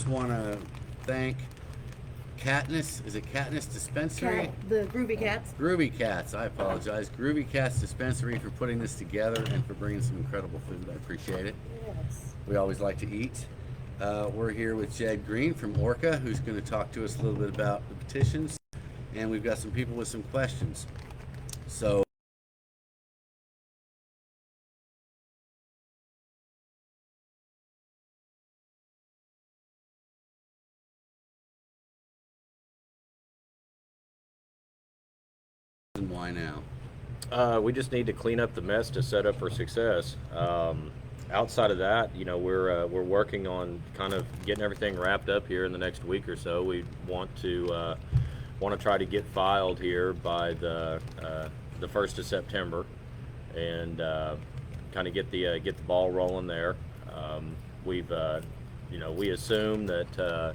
Just want to thank Katniss. Is it Katniss Dispensary? The Groovy Cats. Groovy Cats. I apologize. Groovy Cats Dispensary for putting this together and for bringing some incredible food. I appreciate it. Yes. We always like to eat. We're here with Jed Green from ORCA, who's going to talk to us a little bit about the petitions, and we've got some people with some questions. So why now? We just need to clean up the mess to set up for success. Outside of that, we're working on kind of getting everything wrapped up here in the next week or so. We want to try to get filed here by the 1st of September, and kind of get the ball rolling there. We assume that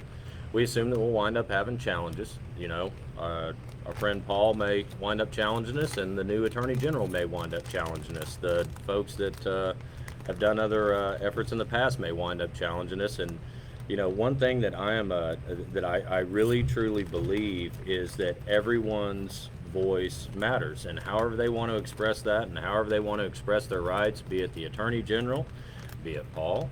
we'll wind up having challenges. Our friend Paul may wind up challenging us, and the new Attorney General may wind up challenging us. The folks that have done other efforts in the past may wind up challenging us. And one thing that I really truly believe is that everyone's voice matters, and however they want to express that, and however they want to express their rights, be it the Attorney General, be it Paul,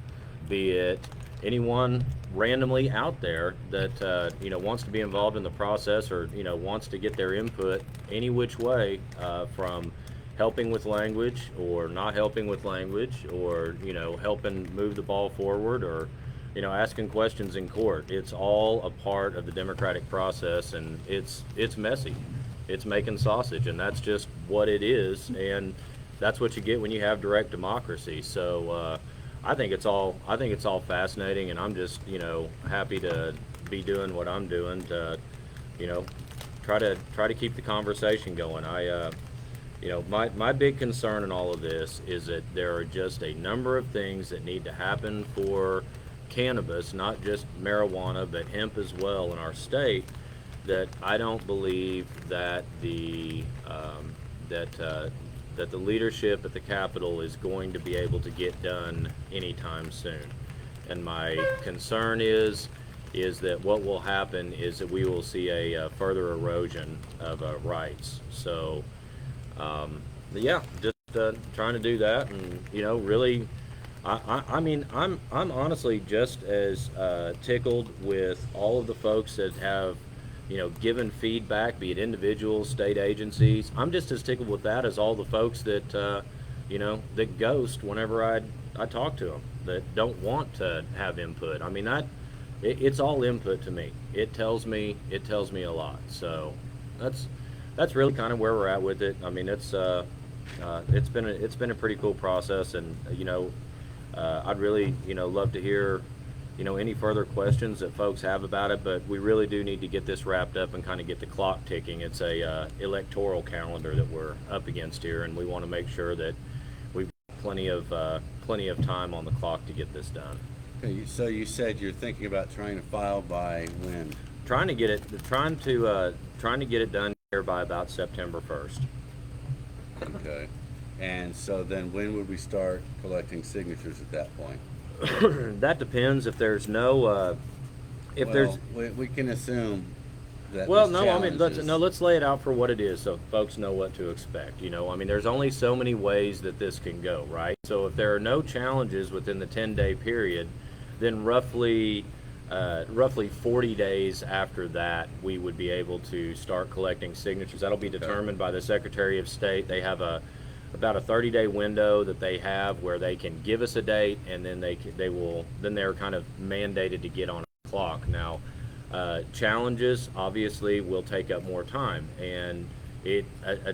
be it anyone randomly out there that wants to be involved in the process, or wants to get their input any which way, from helping with language or not helping with language, or helping move the ball forward, or asking questions in court. It's all a part of the democratic process, and it's messy. It's making sausage, and that's just what it is, and that's what you get when you have direct democracy. So I think it's all fascinating, and I'm just happy to be doing what I'm doing to try to keep the conversation going. My big concern in all of this is that there are just a number of things that need to happen for cannabis, not just marijuana, but hemp as well in our state, that I don't believe that the leadership at the Capitol is going to be able to get done anytime soon. And my concern is that what will happen is that we will see a further erosion of rights. So just trying to do that, and really, I'm honestly just as tickled with all of the folks that have given feedback, be it individuals, state agencies. I'm just as tickled with that as all the folks that that ghost whenever I talk to them, that don't want to have input. It's all input to me. It tells me a lot. So that's really kind of where we're at with it. It's been a pretty cool process, and I'd really love to hear any further questions that folks have about it, but we really do need to get this wrapped up and kind of get the clock ticking. It's a electoral calendar that we're up against here, and we want to make sure that we've got plenty of time on the clock to get this done. Okay, so you said you're thinking about trying to file by when? Trying to get it done here by about September 1st. Okay. And so then when would we start collecting signatures at that point? That depends. If there's no, we can assume that. Well, no, let's lay it out for what it is, so folks know what to expect. There's only so many ways that this can go, right? So if there are no challenges within the 10-day period, then roughly 40 days after that, we would be able to start collecting signatures. That'll be determined by the Secretary of State. They have about a 30-day window that they have where they can give us a date, and then they're kind of mandated to get on a clock. Now, challenges obviously will take up more time, and a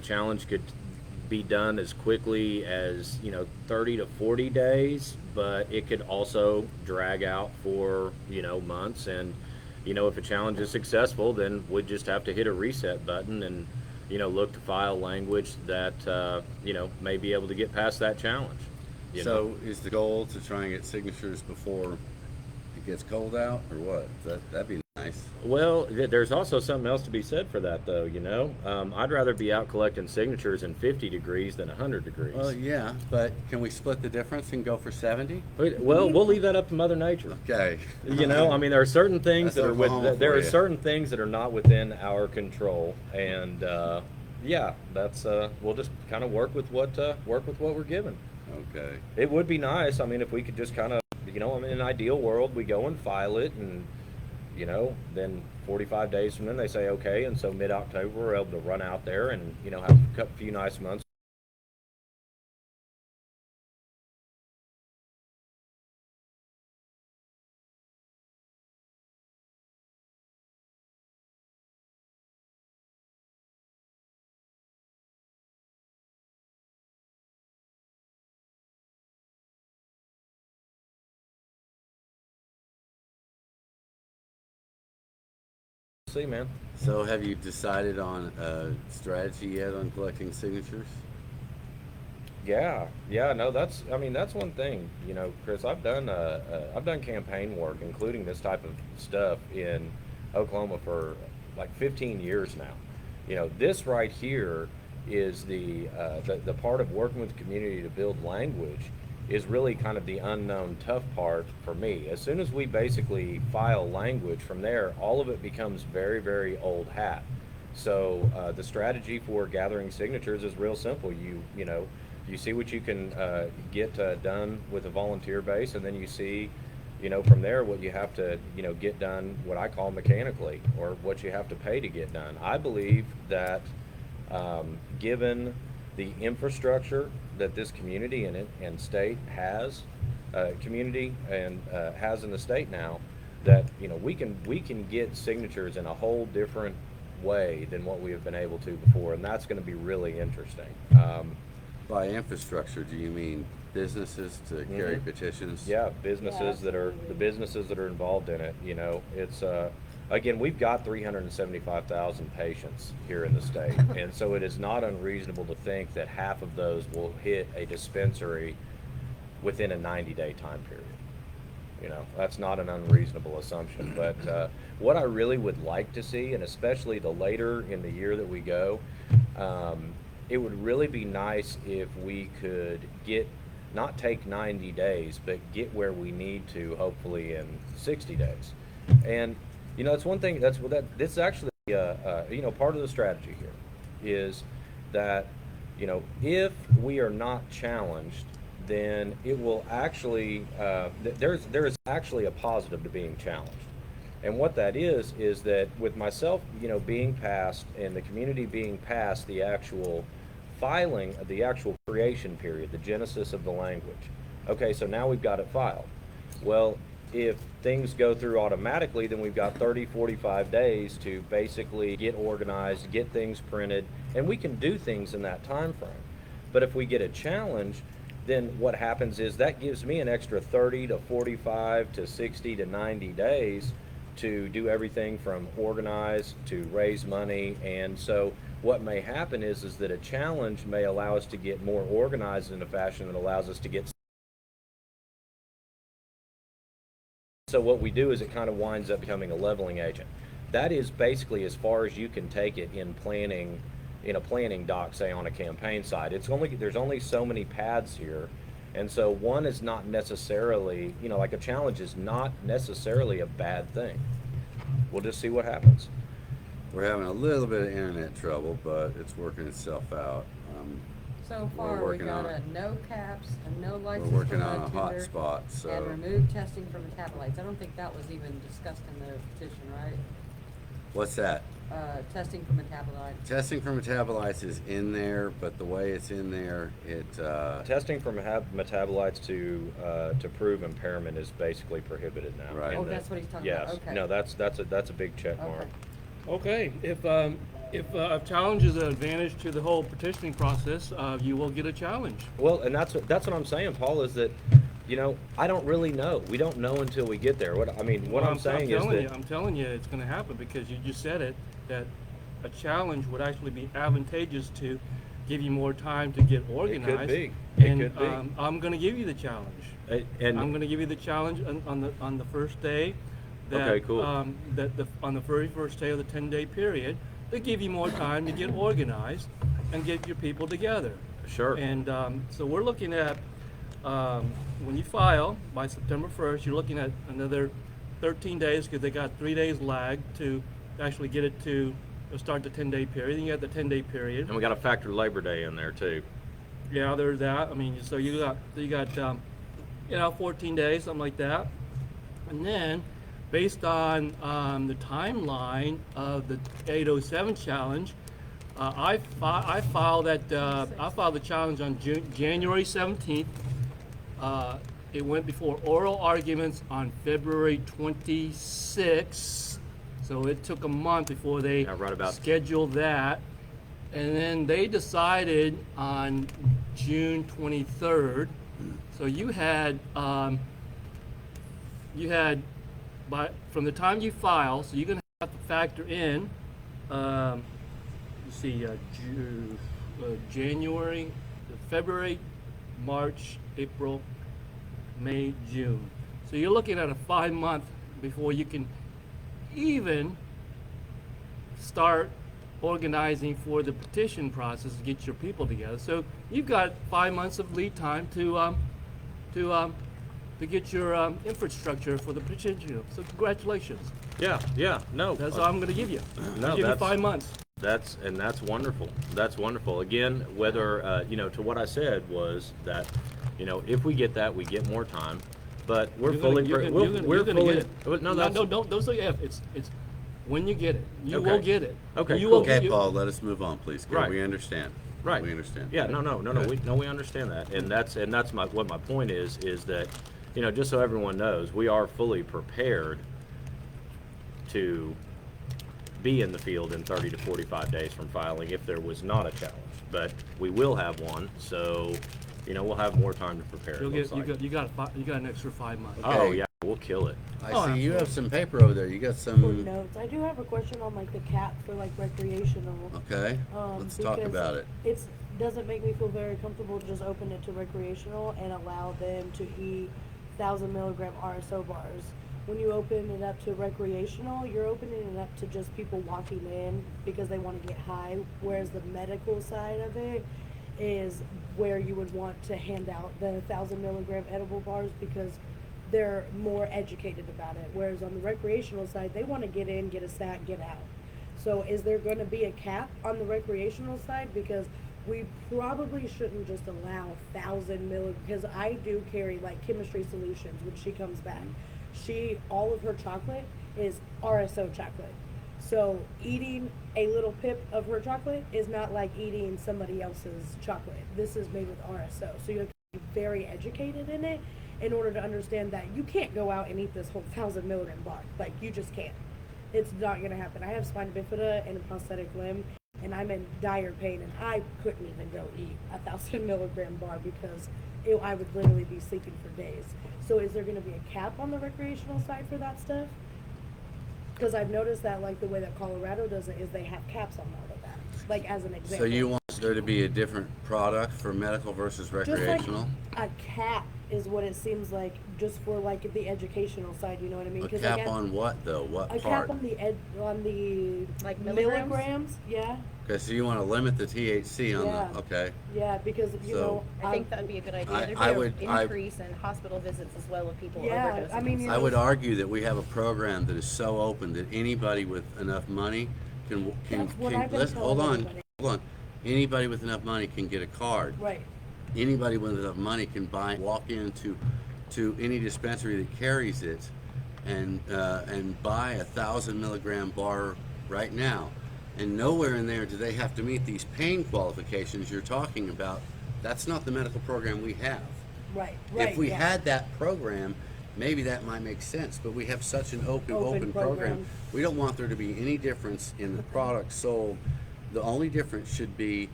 challenge could be done as quickly as 30 to 40 days, but it could also drag out for months. And if a challenge is successful, then we'd just have to hit a reset button and look to file language that may be able to get past that challenge. So is the goal to try and get signatures before it gets cold out, or what? That'd be nice. Nice. Well, there's also something else to be said for that, though. I'd rather be out collecting signatures in 50 degrees than 100 degrees. Well, yeah, but can we split the difference and go for 70? Well, we'll leave that up to Mother Nature. Okay. I mean, there are certain things That's that are Oklahoma there for are you. certain things that are not within our control, and yeah, that's we'll just kind of work with what we're given. Okay. It would be nice. I mean, if we could just kind of, I mean, in an ideal world, we go and file it, and then 45 days from then they say okay, and so mid-October we're able to run out there and have a few nice months. See, man. So have you decided on a strategy yet on collecting signatures? Yeah, no, I mean, that's one thing, Chris. I've done campaign work, including this type of stuff in Oklahoma for like 15 years now. This right here is the part of working with the community to build language is really kind of the unknown tough part for me. As soon as we basically file language from there, all of it becomes very, very old hat. So the strategy for gathering signatures is real simple. You see what you can get done with a volunteer base, and then you see, from there what you have to, get done, what I call mechanically, or what you have to pay to get done. I believe that given the infrastructure that this community and state has, community and has in the state now, that we can get signatures in a whole different way than what we have been able to before, and that's going to be really interesting. By infrastructure, do you mean businesses to carry petitions? Yeah, businesses that are the businesses that are involved in it. It's again, we've got 375,000 patients here in the state, and so it is not unreasonable to think that half of those will hit a dispensary within a 90-day time period. That's not an unreasonable assumption. But what I really would like to see, and especially the later in the year that we go, it would really be nice if we could not take 90 days, but get where we need to, hopefully in 60 days. And it's one thing this is actually part of the strategy here is that if we are not challenged, then it will actually there is actually a positive to being challenged. And what that is that with myself being passed and the community being passed the actual filing, the actual creation period, the genesis of the language. Okay, so now we've got it filed. Well, if things go through automatically, then we've got 30, 45 days to basically get organized, get things printed, and we can do things in that time frame. But if we get a challenge, then what happens is that gives me an extra 30 to 45 to 60 to 90 days to do everything from organize to raise money. And so what may happen is that a challenge may allow us to get more organized in a fashion that allows us to get. So what we do is it kind of winds up becoming a leveling agent. That is basically as far as you can take it in planning, in a planning doc, say on a campaign side. There's only so many paths here. And so one is not necessarily, like a challenge is not necessarily a bad thing. We'll just see what happens. We're having a little bit of internet trouble, but it's working itself out. So far, we got a no caps, a no We're license for working on a bartender, hotspot, so and remove testing for metabolites. I don't think that was even discussed in the petition, right? what's that? Testing for metabolites. Testing for metabolites is in there, but the way it's in there, Testing for metabolites to prove impairment is basically prohibited now. Right. Oh, that's what he's talking Yes. about, okay. No, that's a big check mark. Okay. Okay, if a challenge is an advantage to the whole petitioning process, you will get a challenge. Well, and that's what I'm saying, Paul, is that, I don't really know. We don't know until we get there. What I'm saying is that I'm telling you, it's gonna happen because you just said it, that a challenge would actually be advantageous to give you more time to get organized. be. And It could be. I'm gonna give you the challenge. and I'm gonna give you the challenge on the first day that, Okay, cool. on the very first day of the 10-day period, they give you more time to get organized and get your people together. Sure. And so we're looking at, when you file by September 1st, you're looking at another 13 days because they got 3 days lag to actually get it to start the 10-day period. Then you have the 10-day period. And we got to factor Labor Day in there too. Yeah, there's that. I mean, so you got 14 days, something like that. And then, based on the timeline of the 807 challenge, I filed the challenge on January 17th. It went before oral arguments on February 26th. So it took a month before they scheduled that. And then they decided on June 23rd. So you had from the time you file, so you're going to have to factor in, January, February, March, April, May, June. So you're looking at a 5-month before you can even start organizing for the petition process to get your people together. So you've got 5 months of lead time to get your infrastructure for the petition. So congratulations. Yeah, no. That's all I'm going to give you. No, I'll give you that's- 5 months. That's wonderful. That's wonderful. Again, whether to what I said was that, if we get that, we get more time. But we're fully. You're gonna get it. No, don't say if. It's when you get it. You Okay. will get it. Okay, You cool. will Okay, you- Paul, let us move on, please. Right. We understand. Right. We understand. Yeah, no. Good. We understand that, and that's what my point is that, just so everyone knows, we are fully prepared to be in the field in 30 to 45 days from filing if there was not a challenge. But we will have one, so we'll have more time to prepare. You'll it looks get, like. you got an extra 5 months. Okay. Oh yeah, we'll kill it. I Oh, see you have absolutely. some paper over there. You got For some. notes. I do have a question on like the cap for like recreational. Okay. Let's talk because about it. It's doesn't make me feel very comfortable to just open it to recreational and allow them to eat 1,000 milligram RSO bars. When you open it up to recreational, you're opening it up to just people walking in because they want to get high, whereas the medical side of it is where you would want to hand out the 1,000 milligram edible bars because they're more educated about it. Whereas on the recreational side, they want to get in, get a sack, get out. So is there going to be a cap on the recreational side? Because we probably shouldn't just allow 1,000 milligrams, because I do carry like chemistry solutions when she comes back. All of her chocolate is RSO chocolate. So eating a little pip of her chocolate is not like eating somebody else's chocolate. This is made with RSO. So you have to be very educated in it in order to understand that you can't go out and eat this whole 1,000 milligram bar. Like, you just can't. It's not going to happen. I have spina bifida and a prosthetic limb, and I'm in dire pain, and I couldn't even go eat a 1,000 milligram bar because I would literally be sleeping for days. So is there going to be a cap on the recreational side for that stuff? Because I've noticed that, like, the way that Colorado does it is they have caps on all of that, like, as an example. So you want there to be a different product for medical versus recreational? Just like a cap is what it seems like, just for like the educational side. You know what I mean? A 'Cause cap again, on what though? What a part? cap on the Like milligrams? milligrams. Yeah, Okay, so you want to limit the THC on Yeah. the. Okay. yeah, because you So- know. I think that'd be a good idea. There'd be I an would- increase in hospital visits as well if people Yeah, overdose. I mean, you I know, would argue that we have a program that is so open that anybody with enough money can That's what I've been let's hold telling on, everybody. hold on. Anybody with enough money can get a card. Right. Anybody with enough money can walk into any dispensary that carries it and buy 1,000 milligram bar right now. And nowhere in there do they have to meet these pain qualifications you're talking about. That's not the medical program we have. Right. If we yeah. had that program, maybe that might make sense, but we have such an open Open program. program. We don't want there to be any difference in the product sold. The only difference should be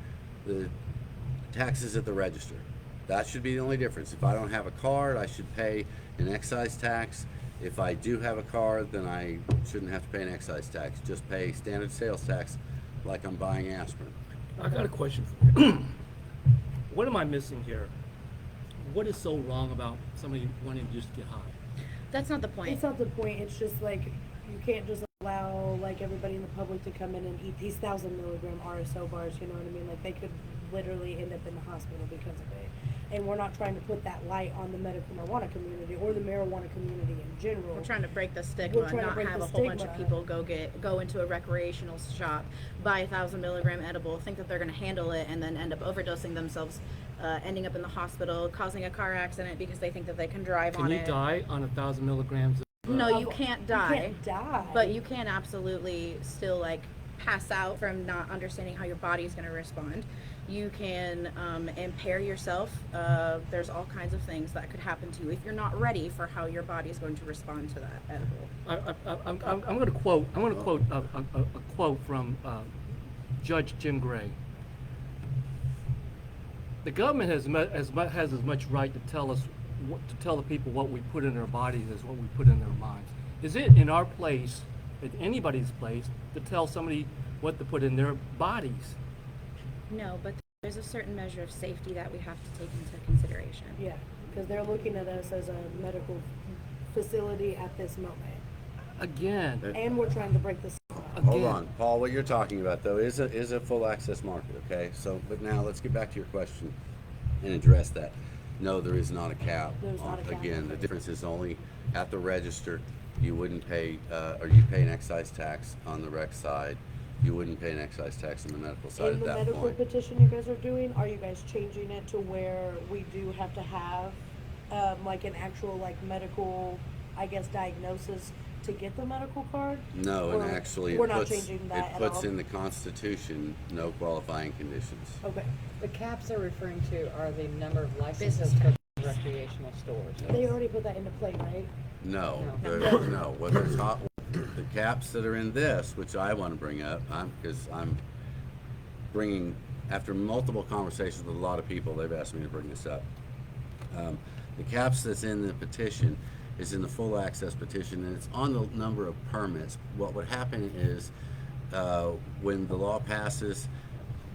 the taxes at the register. That should be the only difference. If I don't have a card, I should pay an excise tax. If I do have a card, then I shouldn't have to pay an excise tax. Just pay standard sales tax like I'm buying aspirin. I got a question for you. What am I missing here? What is so wrong about somebody wanting to just get high? That's not the point. It's not the point, it's just like, you can't just allow like everybody in the public to come in and eat these 1,000 mg RSO bars, you know what I mean? Like they could literally end up in the hospital because of it. And we're not trying to put that light on the medical marijuana community or the marijuana community in general. We're trying to break the stigma, We're trying to not break have the a whole bunch of stigma. people go into a recreational shop, buy a 1,000 mg edible, think that they're going to handle it, and then end up overdosing themselves, ending up in the hospital, causing a car accident because they think that they can drive Can on you it. die on 1,000 milligrams? No, you can't die. You can't die. But you can absolutely still like pass out from not understanding how your body is going to respond. You can impair yourself. There's all kinds of things that could happen to you if you're not ready for how your body is going to respond to that edible. I'm going to quote. I'm going to quote a quote from Judge Jim Gray. The government has as much right to tell us to tell the people what we put in their bodies as what we put in their minds. Is it in our place, in anybody's place, to tell somebody what to put in their bodies? No, but there's a certain measure of safety that we have to take into consideration. Yeah, because they're looking at us as a medical facility at this moment. Again, And we're trying to break the Hold on, Paul, what you're talking about though is a full access market, okay? So, but now let's get back to your question and address that. No, there is not a cap. There's not a cap. Again, the difference is only at the register, you wouldn't pay, or you pay an excise tax on the rec side. You wouldn't pay an excise tax on the medical side In at the that medical point. petition you guys are doing, are you guys changing it to where we do have to have, like an actual like medical, I guess, diagnosis to get the medical card? No, Or and actually we're it not puts, changing that it at puts all? in the Constitution, no qualifying conditions. Okay, The caps they're referring to are the number of licenses Business for recreational stores. they already put that into play, right? No, No. no, what they're the caps that are in this, which I want to bring up, because I'm bringing, after multiple conversations with a lot of people, they've asked me to bring this up. The caps that's in the petition is in the full access petition, and it's on the number of permits. What would happen is, when the law passes,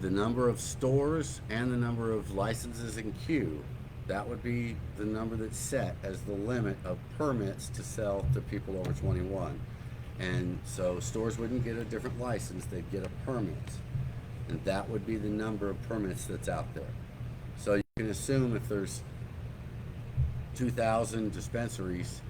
the number of stores and the number of licenses in queue, that would be the number that's set as the limit of permits to sell to people over 21. And so stores wouldn't get a different license, they'd get a permit. And that would be the number of permits that's out there. So you can assume if there's 2,000 dispensaries,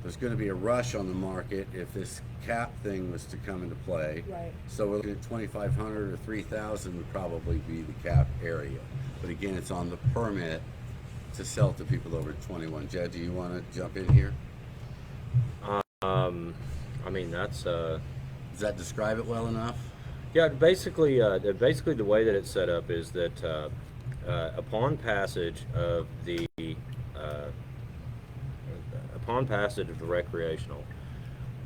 there's going to be a rush on the market if this cap thing was to come into play. Right. So we're looking at 2,500 or 3,000 would probably be the cap area. But again, it's on the permit to sell to people over 21. Jed, do you want to jump in here? I mean, that's Does that describe it well enough? yeah. Basically, the way that it's set up is that upon passage of the recreational,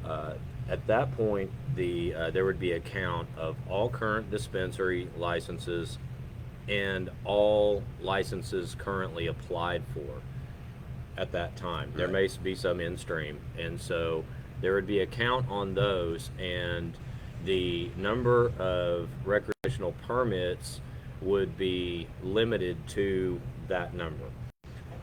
at that point, there would be a count of all current dispensary licenses and all licenses currently applied for at that time. There may be some in stream, and so there would be a count on those, and the number of recreational permits would be limited to that number.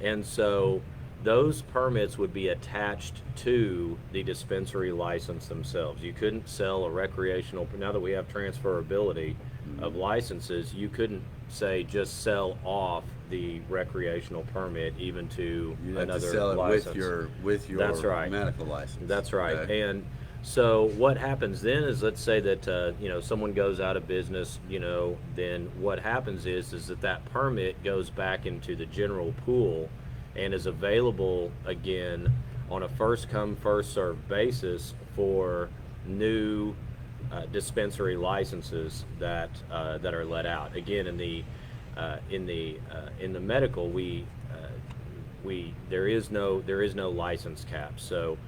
And so those permits would be attached to the dispensary license themselves. You couldn't sell a recreational, now that we have transferability of licenses, you couldn't say just sell off the recreational permit even to You have another to sell it license. with your That's right. medical license. That's right. Okay? And so what happens then is, let's say that someone goes out of business, then what happens is that permit goes back into the general pool and is available again on a first come first served basis for new dispensary licenses that are let out. Again, in the medical, there is no license cap. So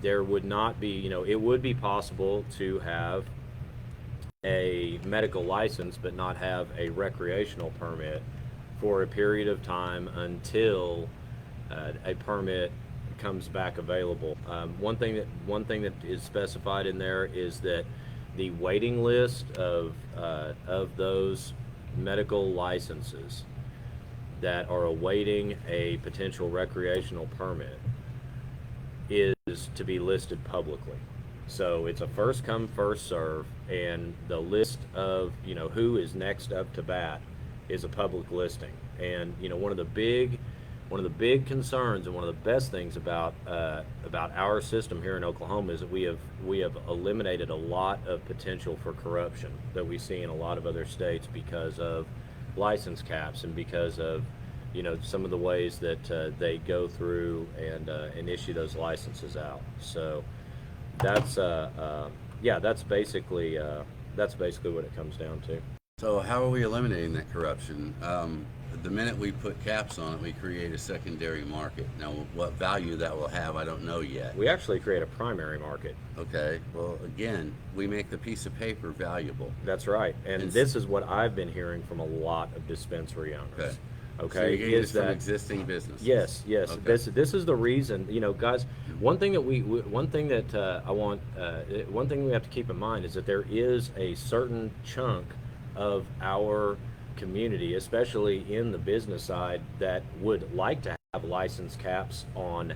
there would not be, it would be possible to have a medical license but not have a recreational permit for a period of time until a permit comes back available. One thing that is specified in there is that the waiting list of those medical licenses that are awaiting a potential recreational permit is to be listed publicly. So it's a first come, first serve, and the list of, who is next up to bat is a public listing. And, one of the big concerns and one of the best things about our system here in Oklahoma is that we have eliminated a lot of potential for corruption that we see in a lot of other states because of license caps and because of some of the ways that they go through and issue those licenses out. So that's that's basically what it comes down to. So how are we eliminating that corruption? The minute we put caps on it, we create a secondary market. Now, what value that will have, I don't know yet. We actually create a primary market. Okay, well, again, we make the piece of paper valuable. That's right, and And this is what I've been hearing from a lot of dispensary owners. So you're getting is this from that existing businesses? yes. Okay. This is the reason. Guys, one thing that one thing we have to keep in mind is that there is a certain chunk of our community, especially in the business side, that would like to have license caps on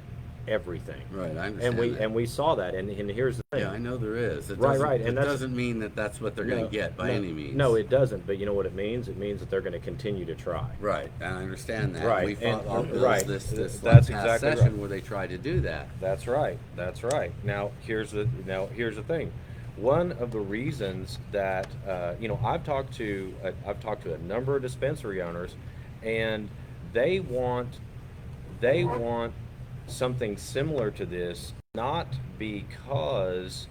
everything. Right, I understand that. And we saw that, and here's the thing. Yeah, I know there is. It Right, doesn't- right, and it that's- doesn't mean that that's what they're going to get by any means. No, it doesn't. But you know what it means? It means that they're going to continue to try. Right, and I understand that. Right, We fought and- all bills right. this That's last exactly session right. where they tried to do that. That's right. That's right. Now here's the thing. One of the reasons that I've talked to a number of dispensary owners, and they want something similar to this, not because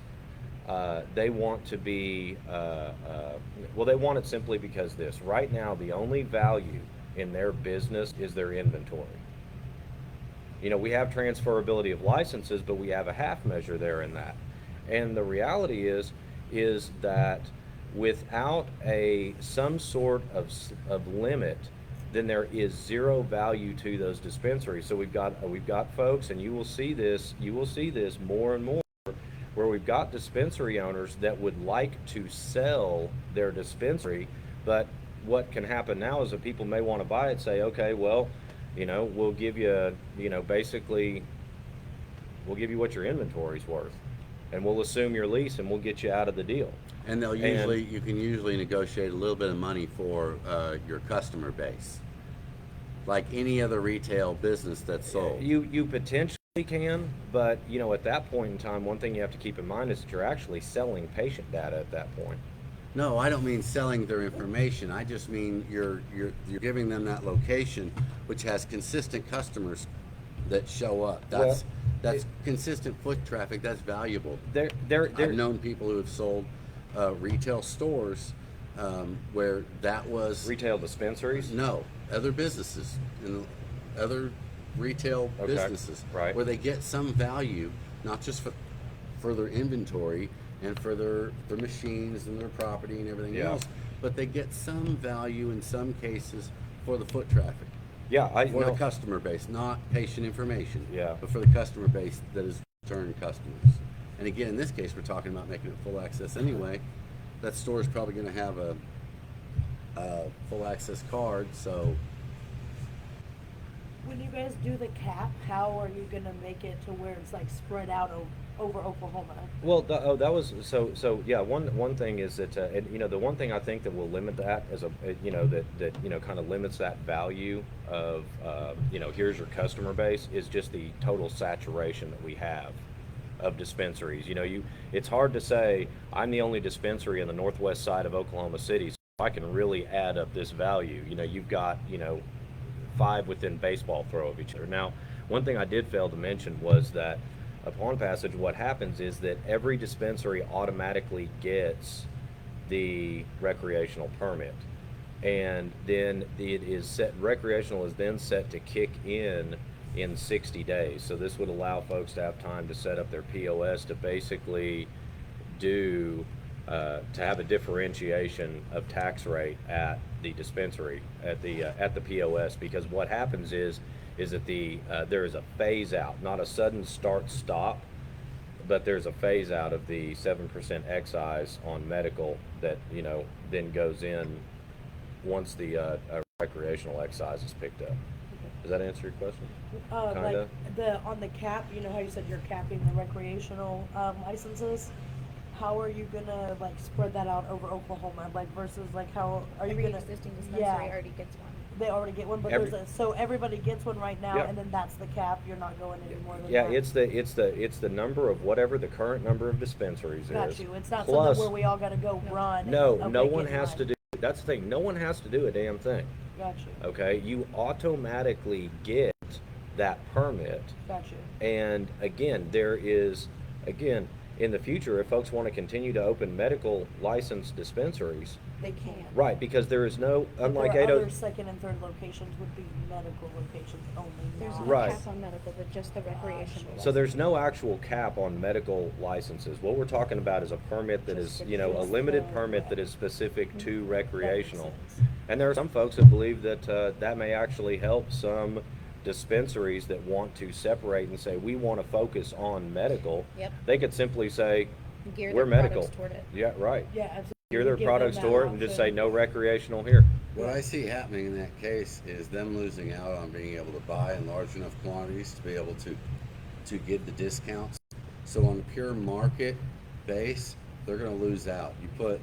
they want to be they want it simply because this. Right now, the only value in their business is their inventory. We have transferability of licenses, but we have a half measure there in that. And the reality is that without some sort of limit, then there is zero value to those dispensaries. So we've got folks, and you will see this more and more, where we've got dispensary owners that would like to sell their dispensary, but what can happen now is that people may want to buy it, say, okay, well, we'll give you, basically, we'll give you what your inventory's worth, and we'll assume your lease, and we'll get you out of the deal. And you can usually negotiate a little bit of money for your customer base, like any other retail business that's sold. You potentially can, but at that point in time, one thing you have to keep in mind is that you're actually selling patient data at that point. No, I don't mean selling their information. I just mean you're giving them that location, which has consistent customers that show up. That's consistent foot traffic. That's valuable. I've known people who have sold retail stores where that was Retail dispensaries? no other businesses and other retail Okay, businesses right. where they get some value, not just for their inventory and for their machines and their property and everything Yeah. else, but they get some value in some cases for the foot traffic. Yeah, For the customer base, not patient information. Yeah. But for the customer base that is return customers. And again, in this case, we're talking about making it full access anyway. That store is probably going to have a full access card, so When you guys do the cap, how are you gonna make it to where it's like spread out over Oklahoma? Well, that was so. Yeah, one thing is that the one thing I think that will limit that as that kind of limits that value of here's your customer base is just the total saturation that we have of dispensaries. It's hard to say I'm the only dispensary in the northwest side of Oklahoma City, so I can really add up this value. You've got 5 within baseball throw of each other. Now, one thing I did fail to mention was that upon passage, what happens is that every dispensary automatically gets the recreational permit, and then recreational is then set to kick in 60 days. So this would allow folks to have time to set up their POS to basically to have a differentiation of tax rate at the dispensary, at the POS, because what happens is that there is a phase out, not a sudden stop, but there's a phase out of the 7% excise on medical that then goes in once the recreational excise is picked up. Does that answer your question? Like Kinda. on the cap, you know how you said you're capping the recreational licenses? How are you gonna like spread that out over Oklahoma? Like versus like how are you Every gonna? existing dispensary Yeah, already gets one. they already get one, but Every- so everybody gets one right now, Yep. and then that's the cap. You're not going any more than Yeah, that. it's the number of whatever the current number of dispensaries Got is. you. It's not plus, something where we all gotta go run. no, and, no okay, one get in has to line. do. That's the thing. No one has to do a damn thing. Got you. Okay, you automatically get that permit. Got you. And again, again, in the future, if folks want to continue to open medical licensed dispensaries, They can. right, because there is no, But unlike their 80, other second and third locations would be medical locations only. There's not- no Right. cap on medical, but just the recreational. so there's no actual cap on medical licenses. What we're talking about is a permit that is, Just a just limited the- permit that is specific to That makes recreational. sense. And there are some folks that believe that that may actually help some dispensaries that want to separate and say, we want to focus on medical. Yep. They could simply say, Gear we're their medical. products toward it. Yeah, right. Yeah, absolutely. Gear their Give them products that toward it and just say, option. no recreational here. What I see happening in that case is them losing out on being able to buy in large enough quantities to be able to give the discounts. So on a pure market base, they're going to lose out. You put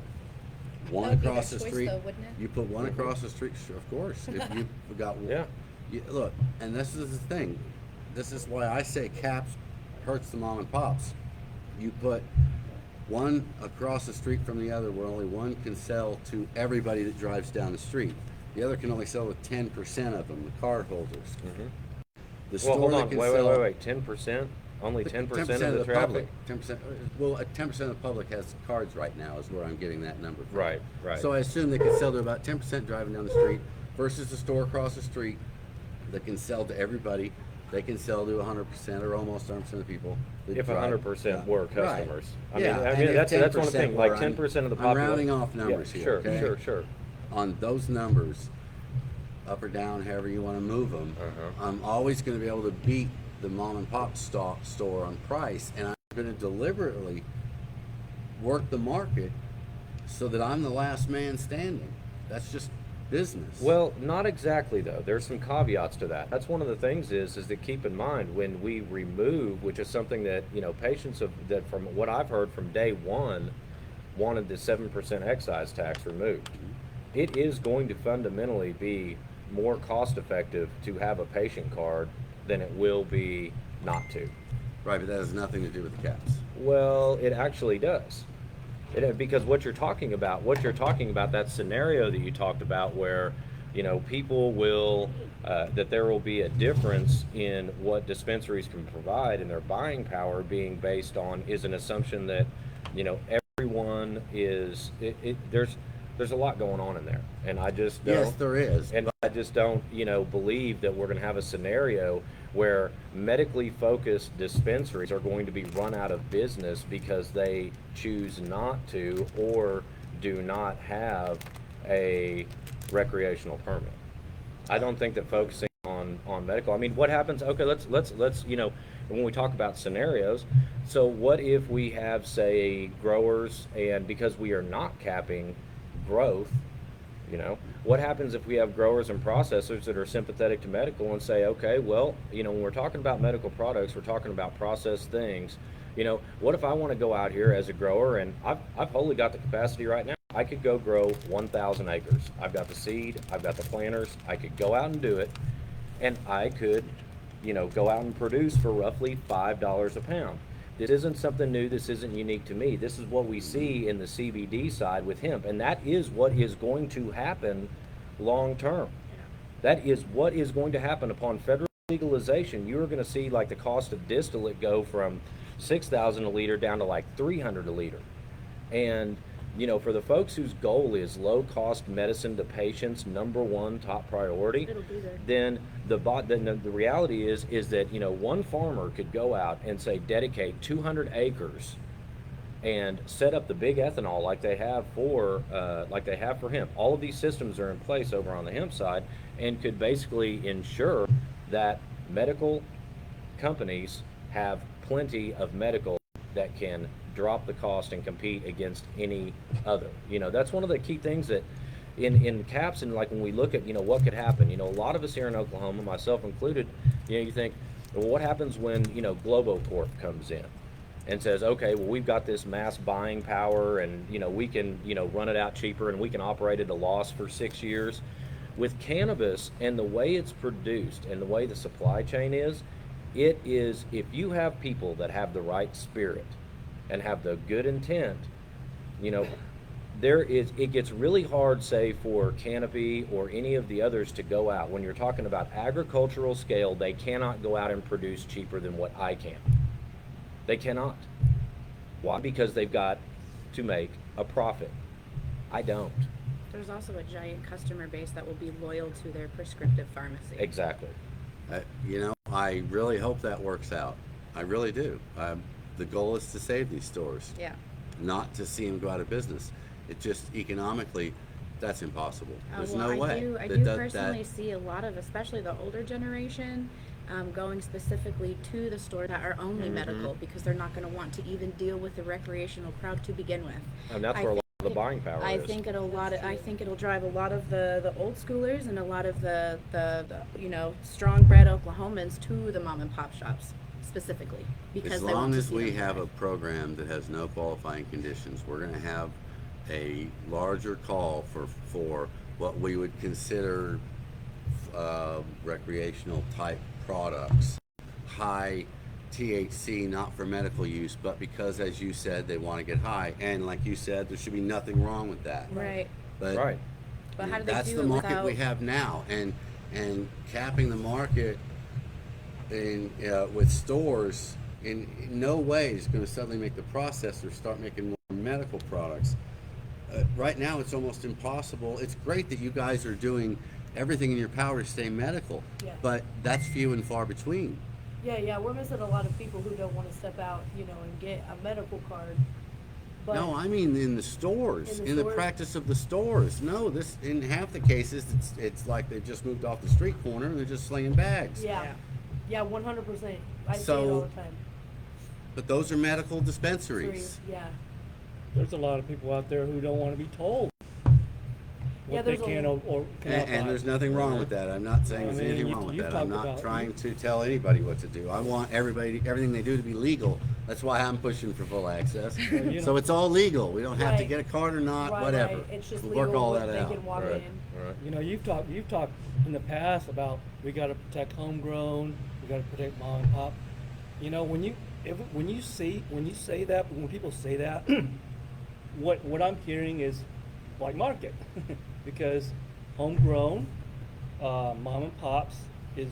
one That would be across their the choice, street. though, wouldn't it? You put one across the street, sure, of course. If you've got one. Yeah. Look, and this is the thing. This is why I say caps hurts the mom and pops. You put one across the street from the other where only one can sell to everybody that drives down the street. The other can only sell to 10% of them, the card holders. Mhm. The Well, store hold that on, can wait, sell 10%? Only 10% of the traffic? public. 10%. Well, 10% of the public has cards right now is where I'm getting that number from. Right, right. So I assume they can sell to about 10% driving down the street versus the store across the street that can sell to everybody. They can sell to 100% or almost 100% of the people. that If drive. 100% were Right. customers. I mean, Yeah, and if that's one 10% thing, like were, 10% of the I'm population. rounding off numbers Yeah, here, Sure, okay? sure. On those numbers, up or down, however you want to move them, Uh-huh. I'm always going to be able to beat the mom and pop store on price, and I'm going to deliberately work the market so that I'm the last man standing. That's just business. Well, not exactly though. There's some caveats to that. That's one of the things is that keep in mind when we remove, which is something that, patients that from what I've heard from day one wanted the 7% excise tax removed. It is going to fundamentally be more cost effective to have a patient card than it will be not to. Right, but that has nothing to do with the caps. Well, it actually does. Because what you're talking about, that scenario that you talked about where, people will, that there will be a difference in what dispensaries can provide and their buying power being based on is an assumption that, everyone is, there's a lot going on in there. And I just don't. Yes, there is. And I just don't, believe that we're going to have a scenario where medically focused dispensaries are going to be run out of business because they choose not to or do not have a recreational permit. I don't think that focusing on medical. I mean, what happens? Okay, let's when we talk about scenarios. So what if we have, say, growers, and because we are not capping growth, what happens if we have growers and processors that are sympathetic to medical and say, okay, well, when we're talking about medical products, we're talking about processed things. What if I want to go out here as a grower and I've wholly got the capacity right now. I could go grow 1,000 acres. I've got the seed, I've got the planters. I could go out and do it, and I could, go out and produce for roughly $5 a pound. This isn't something new. This isn't unique to me. This is what we see in the CBD side with hemp, and that is what is going to happen long term. That is what is going to happen upon federal legalization. You are going to see like the cost of distillate go from $6,000 a liter down to like $300 a liter, and for the folks whose goal is low-cost medicine to patients, number one top priority, It'll be there. then the reality is that one farmer could go out and say dedicate 200 acres and set up the big ethanol like they have for hemp. All of these systems are in place over on the hemp side and could basically ensure that medical companies have plenty of medical that can drop the cost and compete against any other. That's one of the key things that, in caps, and like when we look at, you know, what could happen, you know, a lot of us here in Oklahoma, myself included, you know, you think, well, what happens when, you know, Globo Corp comes in and says, okay, well, we've got this mass buying power, and, you know, we can, you know, run it out cheaper, and we can operate at a loss for 6 years. With cannabis and the way it's produced and the way the supply chain is, it is, if you have people that have the right spirit and have the good intent, you know, it gets really hard, say, for Canopy or any of the others to go out. When you're talking about agricultural scale, they cannot go out and produce cheaper than what I can. They cannot. Why? Because they've got to make a profit. I don't. There's also a giant customer base that will be loyal to their prescriptive pharmacy. Exactly. You know, I really hope that works out. I really do. The goal is to save these stores, Yeah. not to see them go out of business. It just economically, that's impossible. There's Well, no way. I do personally see a lot of, especially the older generation, going specifically to the store that are only medical, because they're not going to want to even deal with the recreational crowd to begin with. And that's where a lot of the buying power I is. think I think it'll drive a lot of the old schoolers and a lot of the you know, strong bred Oklahomans to the mom and pop shops specifically, because As they want long to as see we them have a thrive. program that has no qualifying conditions, we're going to have a larger call for what we would consider recreational type products, high THC, not for medical use, but because, as you said, they want to get high. And like you said, there should be nothing wrong with that. Right. But Right. But how do they that's do the it market without? we have now, and capping the market in with stores in no way is going to suddenly make the processor start making more medical products. Right now, it's almost impossible. It's great that you guys are doing everything in your power to stay medical, Yeah. but that's few and far between. Yeah, we're missing a lot of people who don't wanna step out, you know, and get a medical card. But No, I mean in the stores, In the in the stores? practice of the stores. No, this in half the cases, it's like they just moved off the street corner and they're just slinging bags. yeah, 100%. I see it So- all the time. But those are medical dispensaries. Trees, yeah. There's a lot of people out there who don't want to be told Yeah, what they there's a- can or cannot And buy. there's nothing wrong with that. I'm not saying I there's mean, anything you- wrong with you that. talked I'm not about- trying to tell anybody what to do. I want everything they do to be legal. That's why I'm pushing for full access. you So know- it's all legal. We don't have to Right. get a card or not, Right, whatever. right. It's just We'll legal. work all what that they out. can walk Right. in. Right. You know, you've talked in the past about we got to protect homegrown, we got to protect mom and pop. You know, when you say that, when people say that, what I'm hearing is black market, because homegrown, mom and pops is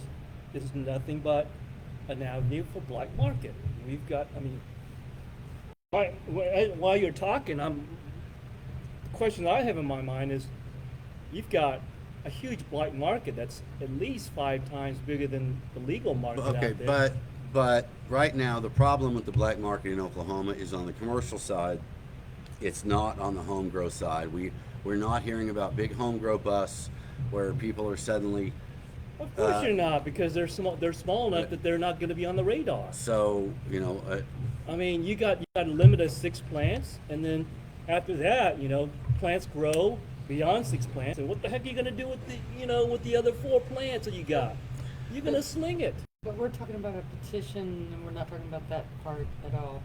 nothing but an avenue for black market. We've got, I mean, while you're talking, the question I have in my mind is, you've got a huge black market that's at least 5 times bigger than the legal market Okay, out there. but right now the problem with the black market in Oklahoma is on the commercial side. It's not on the home grow side. We're not hearing about big home grow busts where people are suddenly Of course you're not, because they're small. They're small enough that they're not going to be on the radar. so I mean, you got a limit of 6 plants, and then after that, you know, plants grow beyond 6 plants. And what the heck are you going to do with the other 4 plants that you got? You're going to sling it. But we're talking about a petition, and we're not talking about that part at all.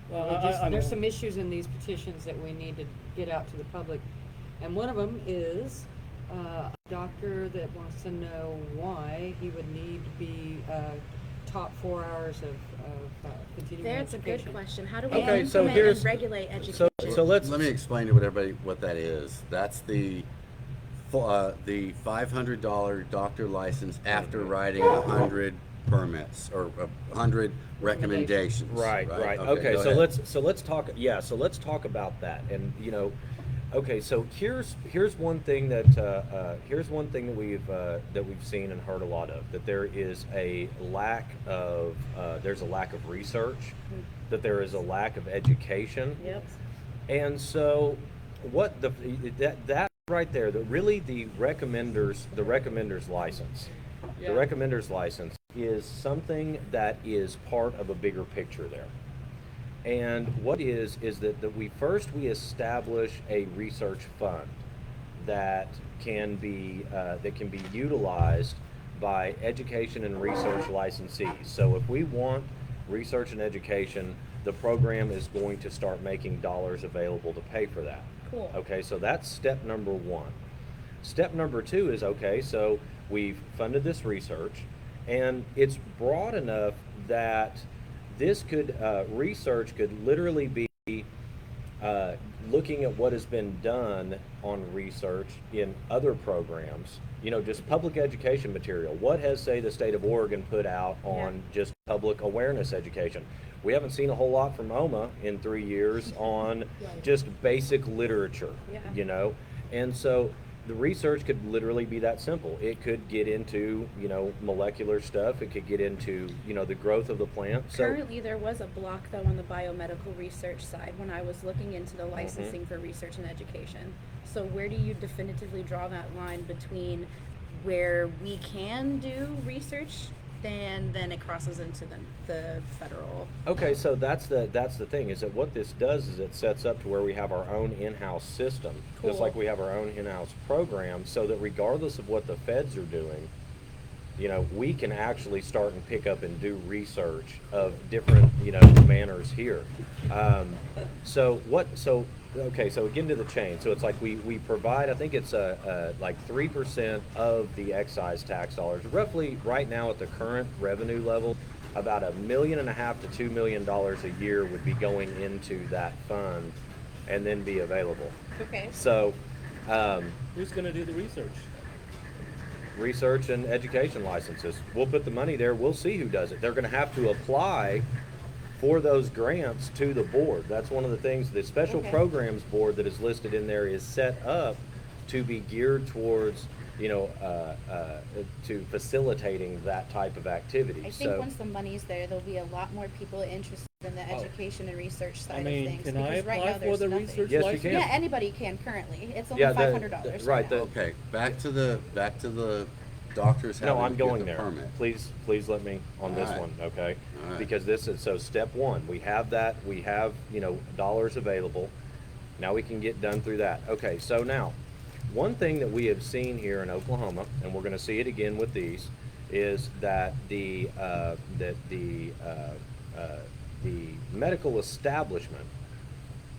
Well, There's some issues in these petitions that we need to get out to the public. And one of them is a doctor that wants to know why he would need to be taught 4 hours of continuing That's a education. good question. How do we Okay, so implement here's- and regulate education? So let's let me explain to everybody what that is. That's the $500 doctor license after writing 100 permits or 100 recommendations. Right. Okay, go so ahead. let's talk. Yeah, so let's talk about that. And you know, okay, so here's one thing that we've seen and heard a lot of, that there is a lack of research, that there is a lack of education. Yep. And so what that right there, the recommender's license. Yeah. The recommender's license is something that is part of a bigger picture there. And what is that we establish a research fund that can be utilized by education and research licensees. So if we want research and education, the program is going to start making dollars available to pay for that. Cool. Okay, so that's step number one. Step number two is, okay, so we've funded this research, and it's broad enough that this could, research could literally be looking at what has been done on research in other programs, just public education material. What has, say, the state of Oregon put out on just public awareness education? We haven't seen a whole lot from OMA in 3 years on just basic literature, Yeah. And so the research could literally be that simple. It could get into, molecular stuff. It could get into, the growth of the plant. So Currently, there was a block though on the biomedical research side when I was looking into the licensing for research and education. So where do you definitively draw that line between where we can do research and then it crosses into the federal? okay, so that's the thing, is that what this does is it sets up to where we have our own in-house system, just Cool. like we have our own in-house program, so that regardless of what the feds are doing, we can actually start and pick up and do research of different, manners here. Okay, so again to the chain. So it's like we provide, I think it's like 3% of the excise tax dollars. Roughly right now at the current revenue level, about $1.5 million to $2 million a year would be going into that fund and then be available. Okay. So Who's gonna do the research? research and education licenses. We'll put the money there. We'll see who does it. They're going to have to apply for those grants to the board. That's one of the things. The special Okay. programs board that is listed in there is set up to be geared towards, to facilitating that type of activity. I think once the money's there, there'll be a lot more people interested in the education and research side of things. Can I because right apply now for there's the nothing. research Yes, you license? can. Yeah, anybody can currently. It's only Yeah, $500. right, now. Okay, back to the doctors No, having I'm to get going the there. permit. Please let me on this All right. one, okay? All right. Because this is, so step one, we have that, we have, dollars available. Now we can get done through that. Okay, so now, one thing that we have seen here in Oklahoma, and we're gonna see it again with these, is that the medical establishment,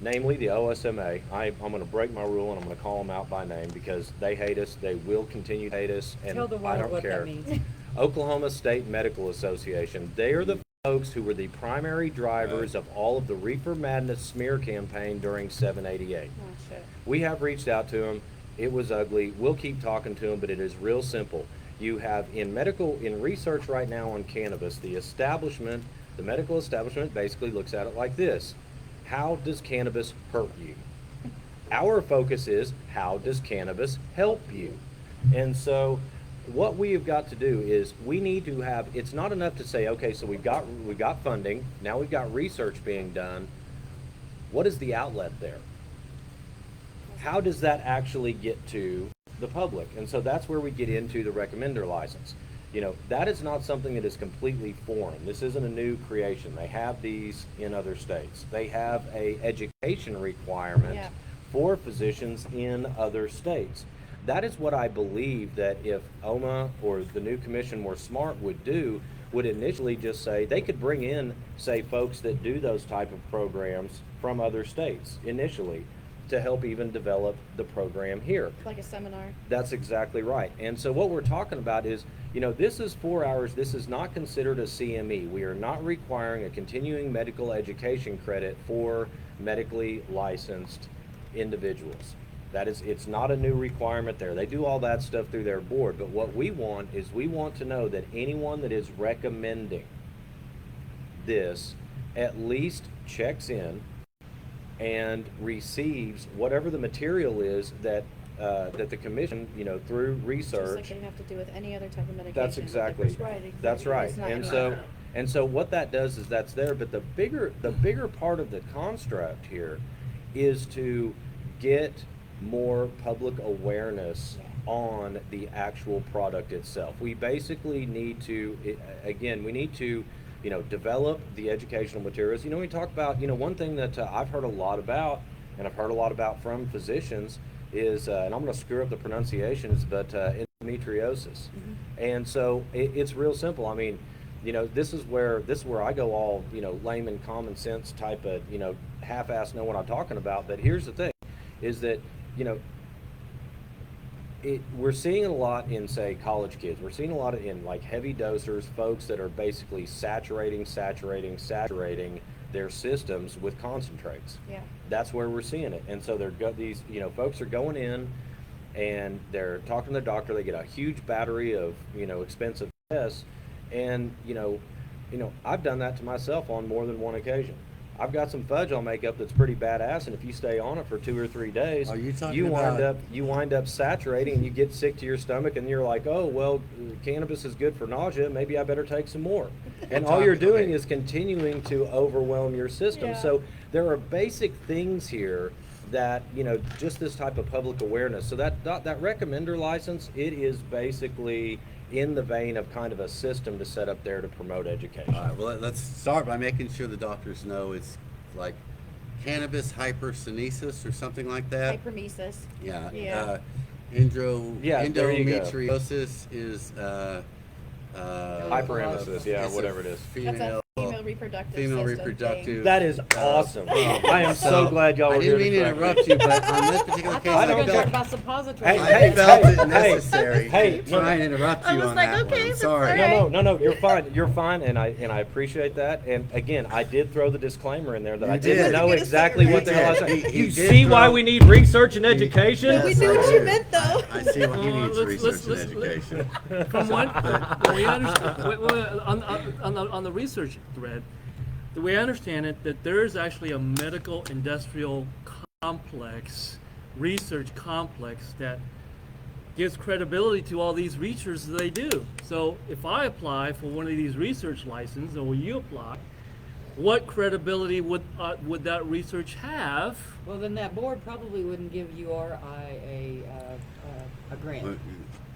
namely the OSMA, I'm going to break my rule and I'm going to call them out by name because they hate us, they will continue to hate us, and Tell the I world don't what care. that means. Oklahoma State Medical Association, they are the folks who were the primary drivers of all of the Reefer Madness smear campaign during 788. Oh, shit. We have reached out to them. It was ugly. We'll keep talking to them, but it is real simple. You have in research right now on cannabis, the medical establishment basically looks at it like this. How does cannabis hurt you? Our focus is, how does cannabis help you? And so what we have got to do is we need to have, it's not enough to say, okay, so we've got funding, now we've got research being done. What is the outlet there? How does that actually get to the public? And so that's where we get into the recommender license. That is not something that is completely foreign. This isn't a new creation. They have these in other states. They have a education requirement Yeah. for physicians in other states. That is what I believe that if OMA or the new commission were smart would do, would initially just say, they could bring in, say, folks that do those type of programs from other states initially to help even develop the program here. Like a seminar. That's exactly right. And so what we're talking about is, this is 4 hours. This is not considered a CME. We are not requiring a continuing medical education credit for medically licensed individuals. It's not a new requirement there. They do all that stuff through their board. But what we want is we want to know that anyone that is recommending this at least checks in and receives whatever the material is that the commission, through Just research. like they have to do with any other type of medication. That's that they exactly. prescribe. Right, exactly. That's right. It's not And any so, different. and so what that does is that's there, but the bigger part of the construct here is to get more public awareness on the actual product itself. We basically need to, we need to, develop the educational materials. We talk about, one thing that I've heard a lot about, and I've heard a lot about from physicians, is, and I'm going to screw up the pronunciations, but endometriosis. And so it's real simple. I mean, this is where I go all, layman common sense type of, half-ass know what I'm talking about. But here's the thing, is that, we're seeing it a lot in, say, college kids. We're seeing a lot in like heavy dosers, folks that are basically saturating their systems with concentrates. Yeah. That's where we're seeing it. And so these folks are going in and they're talking to the doctor. They get a huge battery of expensive tests, and I've done that to myself on more than one occasion. I've got some fudge I'll make up that's pretty badass, and if you stay on it for 2 or 3 days, Are you talking you wind about- up saturating, and you get sick to your stomach, and you're like, oh well, cannabis is good for nausea. Maybe I better take some more. And all you're doing is continuing to overwhelm your system. Yeah. So there are basic things here that just this type of public awareness. So that recommender license, it is basically in the vein of kind of a system to set up there to promote education. All right, well, let's start by making sure the doctors know it's like cannabis hyperkinesis or something like that. Hypermesis. Yeah. Yeah. Yeah, there you go. Endometriosis is Hyperemesis, yeah, it's a whatever it is. That's a female reproductive female system reproductive. thing. That is awesome. I am so glad y'all I were here didn't mean to correct me. interrupt you, but on this particular I case, thought we were don't gonna talk care. about suppositories. Hey, I felt it hey, necessary hey, to try and interrupt I you was on like, that okay, one. that's Sorry. all right. No, you're fine, and I appreciate that. And again, I did throw the disclaimer in there that You I didn't did. know You exactly did. what the hell I was He saying. did. You He did see why throw- we need research and education? Yes, We knew I what you do. meant, though. I see what he needs Let's- research let's- and education. From what we understand, on the research thread, the way I understand it, that there is actually a medical industrial complex, research complex that gives credibility to all these research that they do. So if I apply for one of these research licenses, or you apply, what credibility would that research have? Well, then that board probably wouldn't give URI a grant.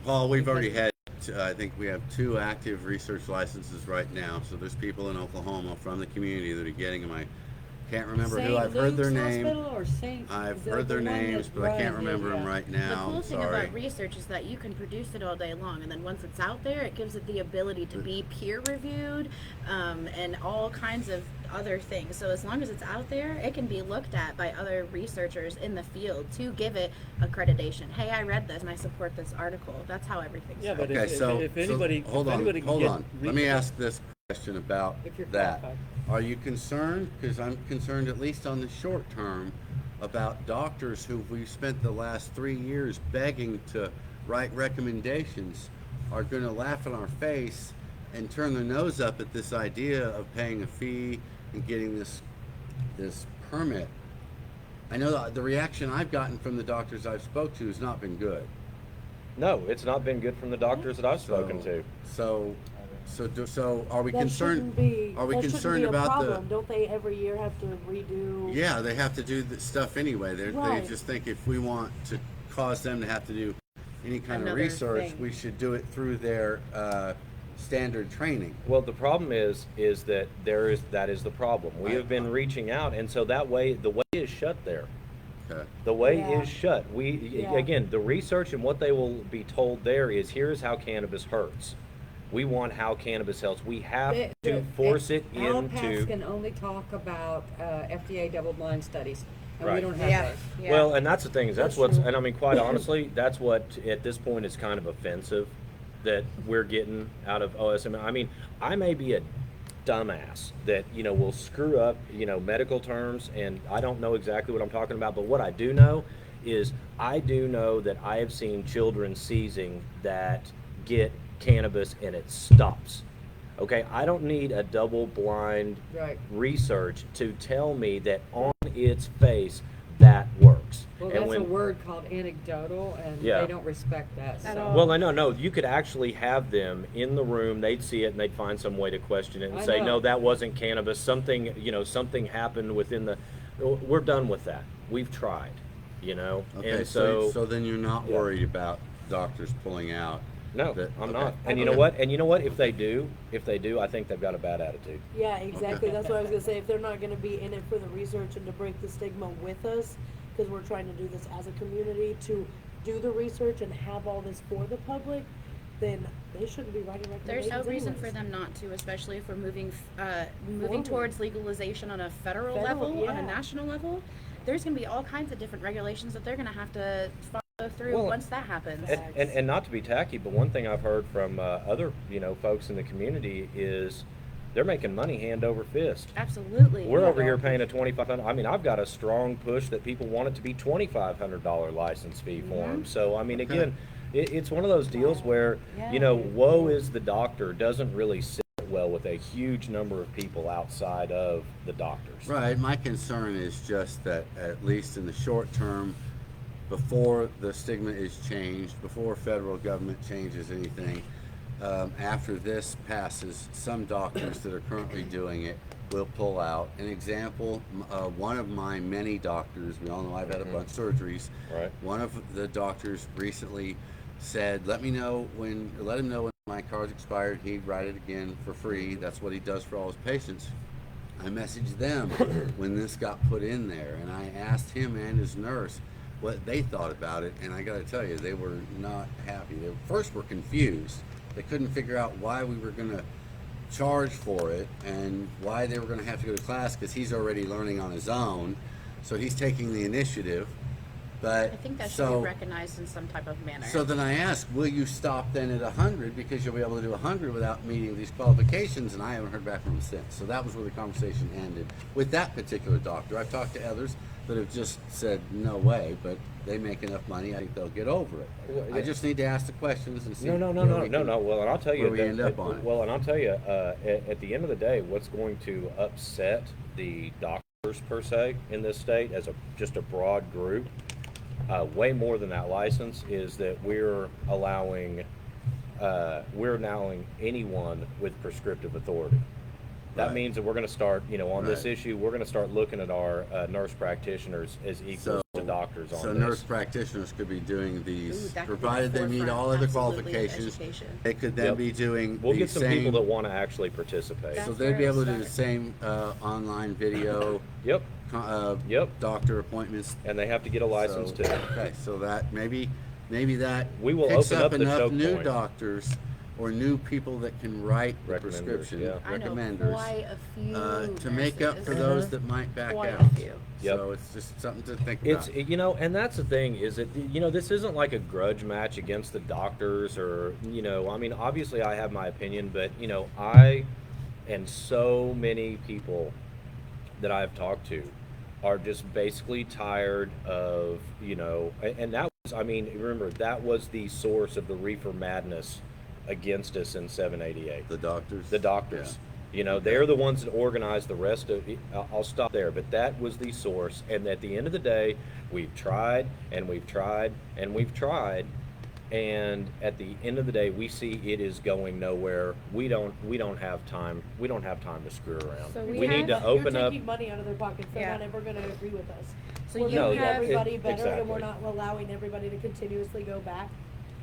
Paul, we've already had, I think we have 2 active research licenses right now. So there's people in Oklahoma from the community that are getting them. I can't remember who. St. I've heard their Luke's name. Hospital or St. I've is that heard their the one names, that but I can't runs it? remember them Yeah. right The now. cool I'm thing sorry. about research is that you can produce it all day long, and then once it's out there, it gives it the ability to be peer reviewed, and all kinds of other things. So as long as it's out there, it can be looked at by other researchers in the field to give it accreditation. Hey, I read this and I support this article. That's how everything Yeah, starts. but Okay, so if anybody, hold if on, anybody can hold get on. Let me ask this question about If you're that. qualified. Are you concerned? Because I'm concerned, at least on the short term, about doctors who we've spent the last 3 years begging to write recommendations are going to laugh in our face and turn their nose up at this idea of paying a fee and getting this permit. I know the reaction I've gotten from the doctors I've spoke to has not been good. No, it's not been good from the doctors that I've spoken to. So are we That concerned? shouldn't be. Are we that shouldn't concerned be a about problem. Don't they every year have to redo? Yeah, they have to do the stuff anyway. They Right. just think if we want to cause them to have to do any kind of Another research, thing. we should do it through their standard training. Well, the problem is that that is the problem. We have been reaching out, and so that way the way is shut there. Okay. The way Yeah. is shut. Yeah. Again, the research and what they will be told there is here's how cannabis hurts. We want how cannabis helps. We have to force it Alpacs into. can only talk about FDA double-blind studies, and we Right. don't have Yeah. those. Yeah. Well, and that's the thing. That's That's what's, true. and I mean, quite honestly, that's what at this point is kind of offensive that we're getting out of OSM. I mean, I may be a dumbass that will screw up medical terms, and I don't know exactly what I'm talking about. But what I do know is I do know that I have seen children seizing that get cannabis and it stops. Okay, I don't need a double-blind Right. research to tell me that on its face that works. Well, And that's a when- word called anecdotal, and Yeah. they don't respect that. At so. all. Well, I know. You could actually have them in the room. They'd see it and they'd find some way to question it and I say, know. "No, that wasn't cannabis. Something, something happened within the." We're done with that. We've tried, Okay, and so so then you're not Yeah. worried about doctors pulling out No, That- I'm okay. not. And you know what? And you know what? If they do, I think they've got a bad attitude. Yeah, exactly. That's what I was gonna say. If they're not gonna be in it for the research and to break the stigma with us, because we're trying to do this as a community to do the research and have all this for the public, then they shouldn't be writing There's recommendations. no reason for anyways. them not to, especially if we're moving Forward. towards legalization on a federal Federal, level, on a yeah. national level. There's going to be all kinds of different regulations that they're going to have to follow through Well, once that happens. And not to be tacky, but one thing I've heard from other folks in the community is they're making money hand over fist. Absolutely. We're Yeah. over here paying a $2,500. I mean, I've got a strong push that people want it to be $2,500 license fee for them. So I mean, again, it's one of those deals where Yeah. woe is the doctor doesn't really sit well with a huge number of people outside of the doctors. Right, my concern is just that at least in the short term, before the stigma is changed, before federal government changes anything, after this passes, some doctors that are currently doing it will pull out. An example, one of my many doctors, we all know I've had a bunch of surgeries. Right. One of the doctors recently said, let him know when my card's expired, he'd write it again for free. That's what he does for all his patients. I messaged them when this got put in there, and I asked him and his nurse what they thought about it, and I gotta tell you, they were not happy. They first were confused. They couldn't figure out why we were gonna charge for it and why they were gonna have to go to class, because he's already learning on his own, so he's taking the initiative. But I think that should so, be recognized in some type of manner. so then I asked, will you stop then at 100 because you'll be able to do 100 without meeting these qualifications? And I haven't heard back from him since. So that was where the conversation ended with that particular doctor. I've talked to others that have just said no way, but they make enough money. I think they'll get over it. Well, I just need to ask the questions and see. No. where we can- Well, and I'll tell you. where we end up on it. Well, and I'll tell you, at the end of the day, what's going to upset the doctors per se in this state as just a broad group, way more than that license, is that we're allowing anyone with prescriptive authority. That Right. means that we're going to start, on this Right. issue, we're going to start looking at our nurse practitioners as equals to doctors on So this. nurse practitioners could be doing these, Ooh, that could be the provided they meet forefront, all other absolutely, of qualifications. education. They could then Yep. be doing We'll the get some same. people that want to actually participate. That's So where they'd be able to do it'll the same online video, Yep. Yep. doctor appointments. And they have to get a license So- too. Okay, so that maybe that We will picks open up the enough choke new point. doctors or new people that can write the Recommenders, prescription, yeah. I know recommenders, quite a few to make up for nurses. those that might back Quite out. a few. Yep. So it's just something to think It's about. and that's the thing is that this isn't like a grudge match against the doctors or I mean obviously I have my opinion, but I and so many people that I've talked to are just basically tired of and that was, I mean, remember, that was the source of the reefer madness against us in 788. The doctors. The doctors. They're the ones that organize the rest of it. I'll stop there, but that was the source. And at the end of the day, we've tried and we've tried and we've tried, and at the end of the day, we see it is going nowhere. We don't have time. We don't have time to screw around. So we we need to have- open You're up. taking money out of their pockets. They're Yeah. not ever gonna agree with us. So We're you making have- everybody better, and we're exactly. not allowing everybody to continuously go back.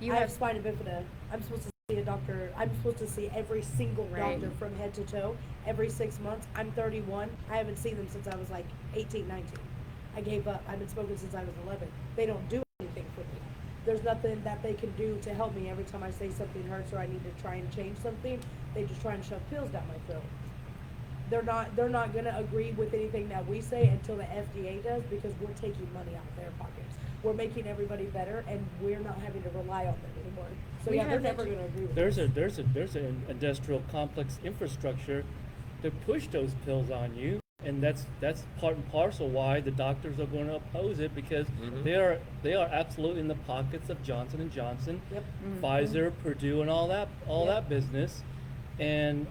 You I have have spina bifida. I'm supposed to see a doctor. I'm supposed to see every single Right. doctor from head to toe every 6 months. I'm 31. I haven't seen them since I was like 18, 19. I gave up. I've been smoking since I was 11. They don't do anything for me. There's nothing that they can do to help me every time I say something hurts or I need to try and change something. They just try and shove pills down my throat. They're not gonna agree with anything that we say until the FDA does, because we're taking money out of their pockets. We're making everybody better, and we're not having to rely on them anymore. So We yeah, they're have never gonna agree with There's us. there's an industrial complex infrastructure to push those pills on you, and that's part and parcel why the doctors are going to oppose it, because Mhm. they are absolutely in the pockets of Johnson and Johnson, Yep. Pfizer, Purdue, and all that business, and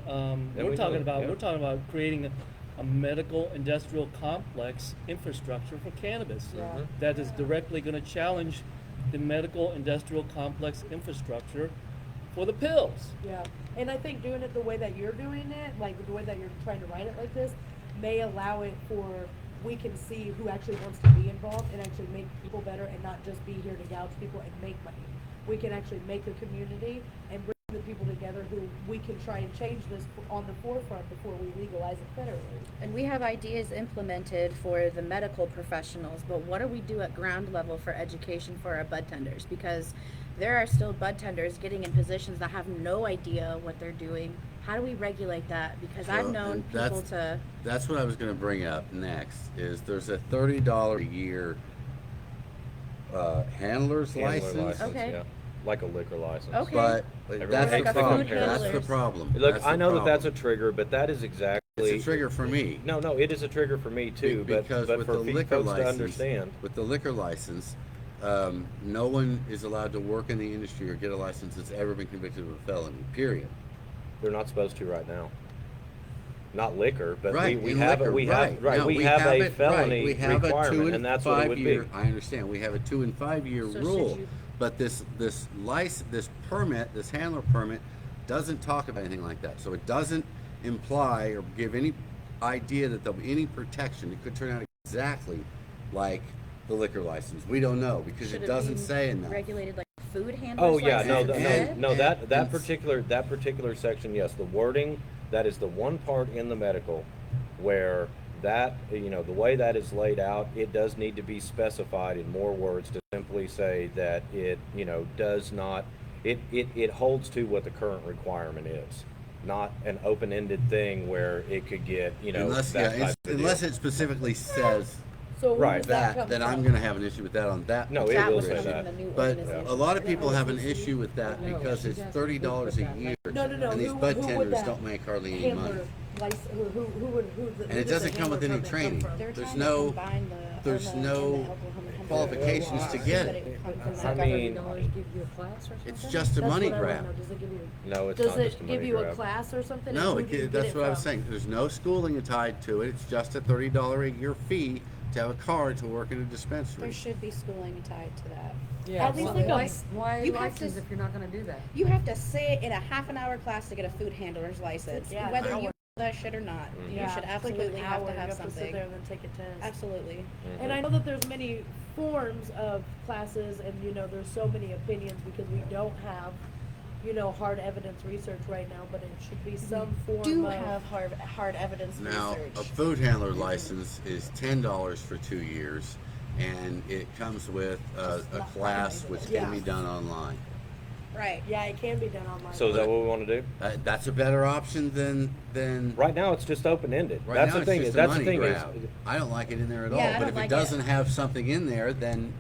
we we're talking know, about creating a medical industrial complex infrastructure for cannabis Yeah. that is directly going to challenge the medical industrial complex infrastructure for the pills. Yeah, and I think doing it the way that you're doing it, like the way that you're trying to write it like this, may allow it for, we can see who actually wants to be involved and actually make people better and not just be here to gouge people and make money. we can actually make a community and bring the people together who we can try and change this on the forefront before we legalize it federally. And we have ideas implemented for the medical professionals, but what do we do at ground level for education for our bud tenders? Because there are still bud tenders getting in positions that have no idea what they're doing. How do we regulate that? Because I've So, known and people to, That's what I was gonna bring up next, is there's a $30 a year, handler's Handler license. Okay. Yeah, like a liquor license. Okay. But Everyone that's the hates problem, food that's the handlers. problem. Look, That's I the know that that's a problem. trigger, but that is exactly. It's a trigger for me. No, it is a trigger for me too, but Because with for the liquor folks to license, understand. with the liquor license, no one is allowed to work in the industry or get a license that's ever been convicted of a felony, period. They're not supposed to right now. Not liquor, but Right, we in have liquor, a, we right. have right No, we have a it, right. felony We have requirement, a 2 and that's what it would 5 year, be. I understand, we have a 2 and 5 year So should rule, you- but this license, this permit, this handler permit, doesn't talk about anything like that. So it doesn't imply or give any idea that there'll be any protection. It could turn out exactly like the liquor license. We don't know because should it it doesn't be say in that. regulated like food handlers? Oh yeah, no, license instead? no, that and- particular section, yes, the wording, that is the one part in the medical where that, the way that is laid out, it does need to be specified in more words to simply say that it, does not, it holds to what the current requirement is, not an open-ended thing where it could get, Unless, that type of unless deal. it specifically says So where Right. does that that, come then from? I'm gonna have an issue with that on that. No, it That will was say from that. the new But organization. a lot of people have an issue with that No, because she's it's asking $30 a who put that year. No, And these who bud would tenders that don't make hardly any money. handler license, who would, who the? And who it does doesn't the come with handler any permit come training. from? They're There's trying no- to combine the there's hormone no and the alcohol and qualifications to so get that it. comes I from mean- $30 give you a class or something? It's just a That's money what I wanna grab. know. Does it give you? No, it's Does not just a it give money you a grab. class or something? No, And who do you get that's it what I was from? saying. There's no schooling tied to it. It's just a $30 a year fee to have a card to work in a There dispensary. should be schooling tied to that. Yeah, At least why- like a- why you have license to- if you're not gonna do that? You have to sit in a half an hour class to get a food handler's license, Yeah, an whether hour. you know that shit or not. You Yeah, should it's like an absolutely have hour, to you have to sit something. there and then take a test. Absolutely. And I know that there's many forms of classes and, there's so many opinions because we don't have, hard evidence research right now, but it should be some form Do of. have hard evidence Now, a research. food handler license is $10 for 2 years, and it comes with a class which can be done online. Right. Yeah, it can be done online. So is that what we want to do? That's a better option than Right now, it's just open-ended. right That's now. the thing. It's just That's a money the thing grab. is, I don't like it in there at Yeah, all. I But don't if like it it. doesn't have something in there, then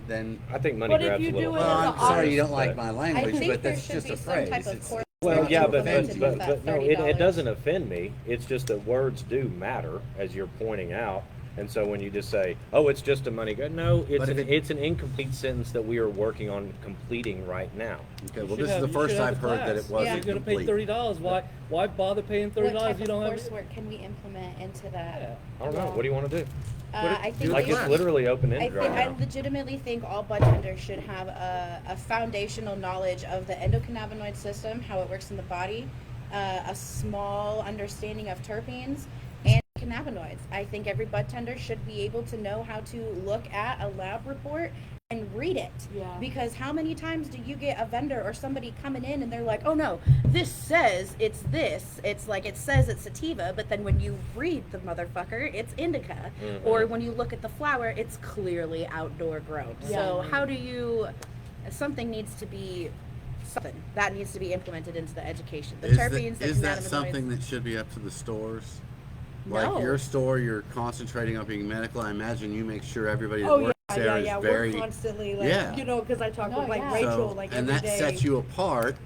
I think money But if grabs you a little do it well, as hard. an I'm sorry you honest- don't like my I language, think but there that's should just be a some phrase. type of It's- course Well, that yeah, you but implemented with that no, $30. it doesn't offend me. It's just that words do matter, as you're pointing out. And so when you just say, "Oh, it's just a money grab," no, But if it's an incomplete sentence that we are working on completing right now. Okay, You well, should this is the you first should have I've a heard that class. it wasn't You're gonna pay complete. $30. Why bother paying What $30 type if you of don't have? coursework can we implement into that? Yeah. I don't know. What do you want to do? I think Like we it's should- literally I open-ended think right I now. legitimately think all bud tenders should have a foundational knowledge of the endocannabinoid system, how it works in the body, a small understanding of terpenes and cannabinoids. I think every bud tender should be able to know how to look at a lab report and read it. Yeah. Because how many times do you get a vendor or somebody coming in and they're like, "Oh no, this says it's this. It's like it says it's sativa, but then when you read the motherfucker, it's indica." Mhm. Or when you look at the flower, it's clearly outdoor grown. So how do you something needs to be something that needs to be implemented into the education. The terpenes, the Is that cannabinoids. something that should be up to the stores? No. Like your store, you're concentrating on being medical. I imagine you make sure everybody that Oh works there is yeah. very. We're constantly like, Yeah. because I talk No, with like yeah. Rachel So, like and every that day, sets you apart.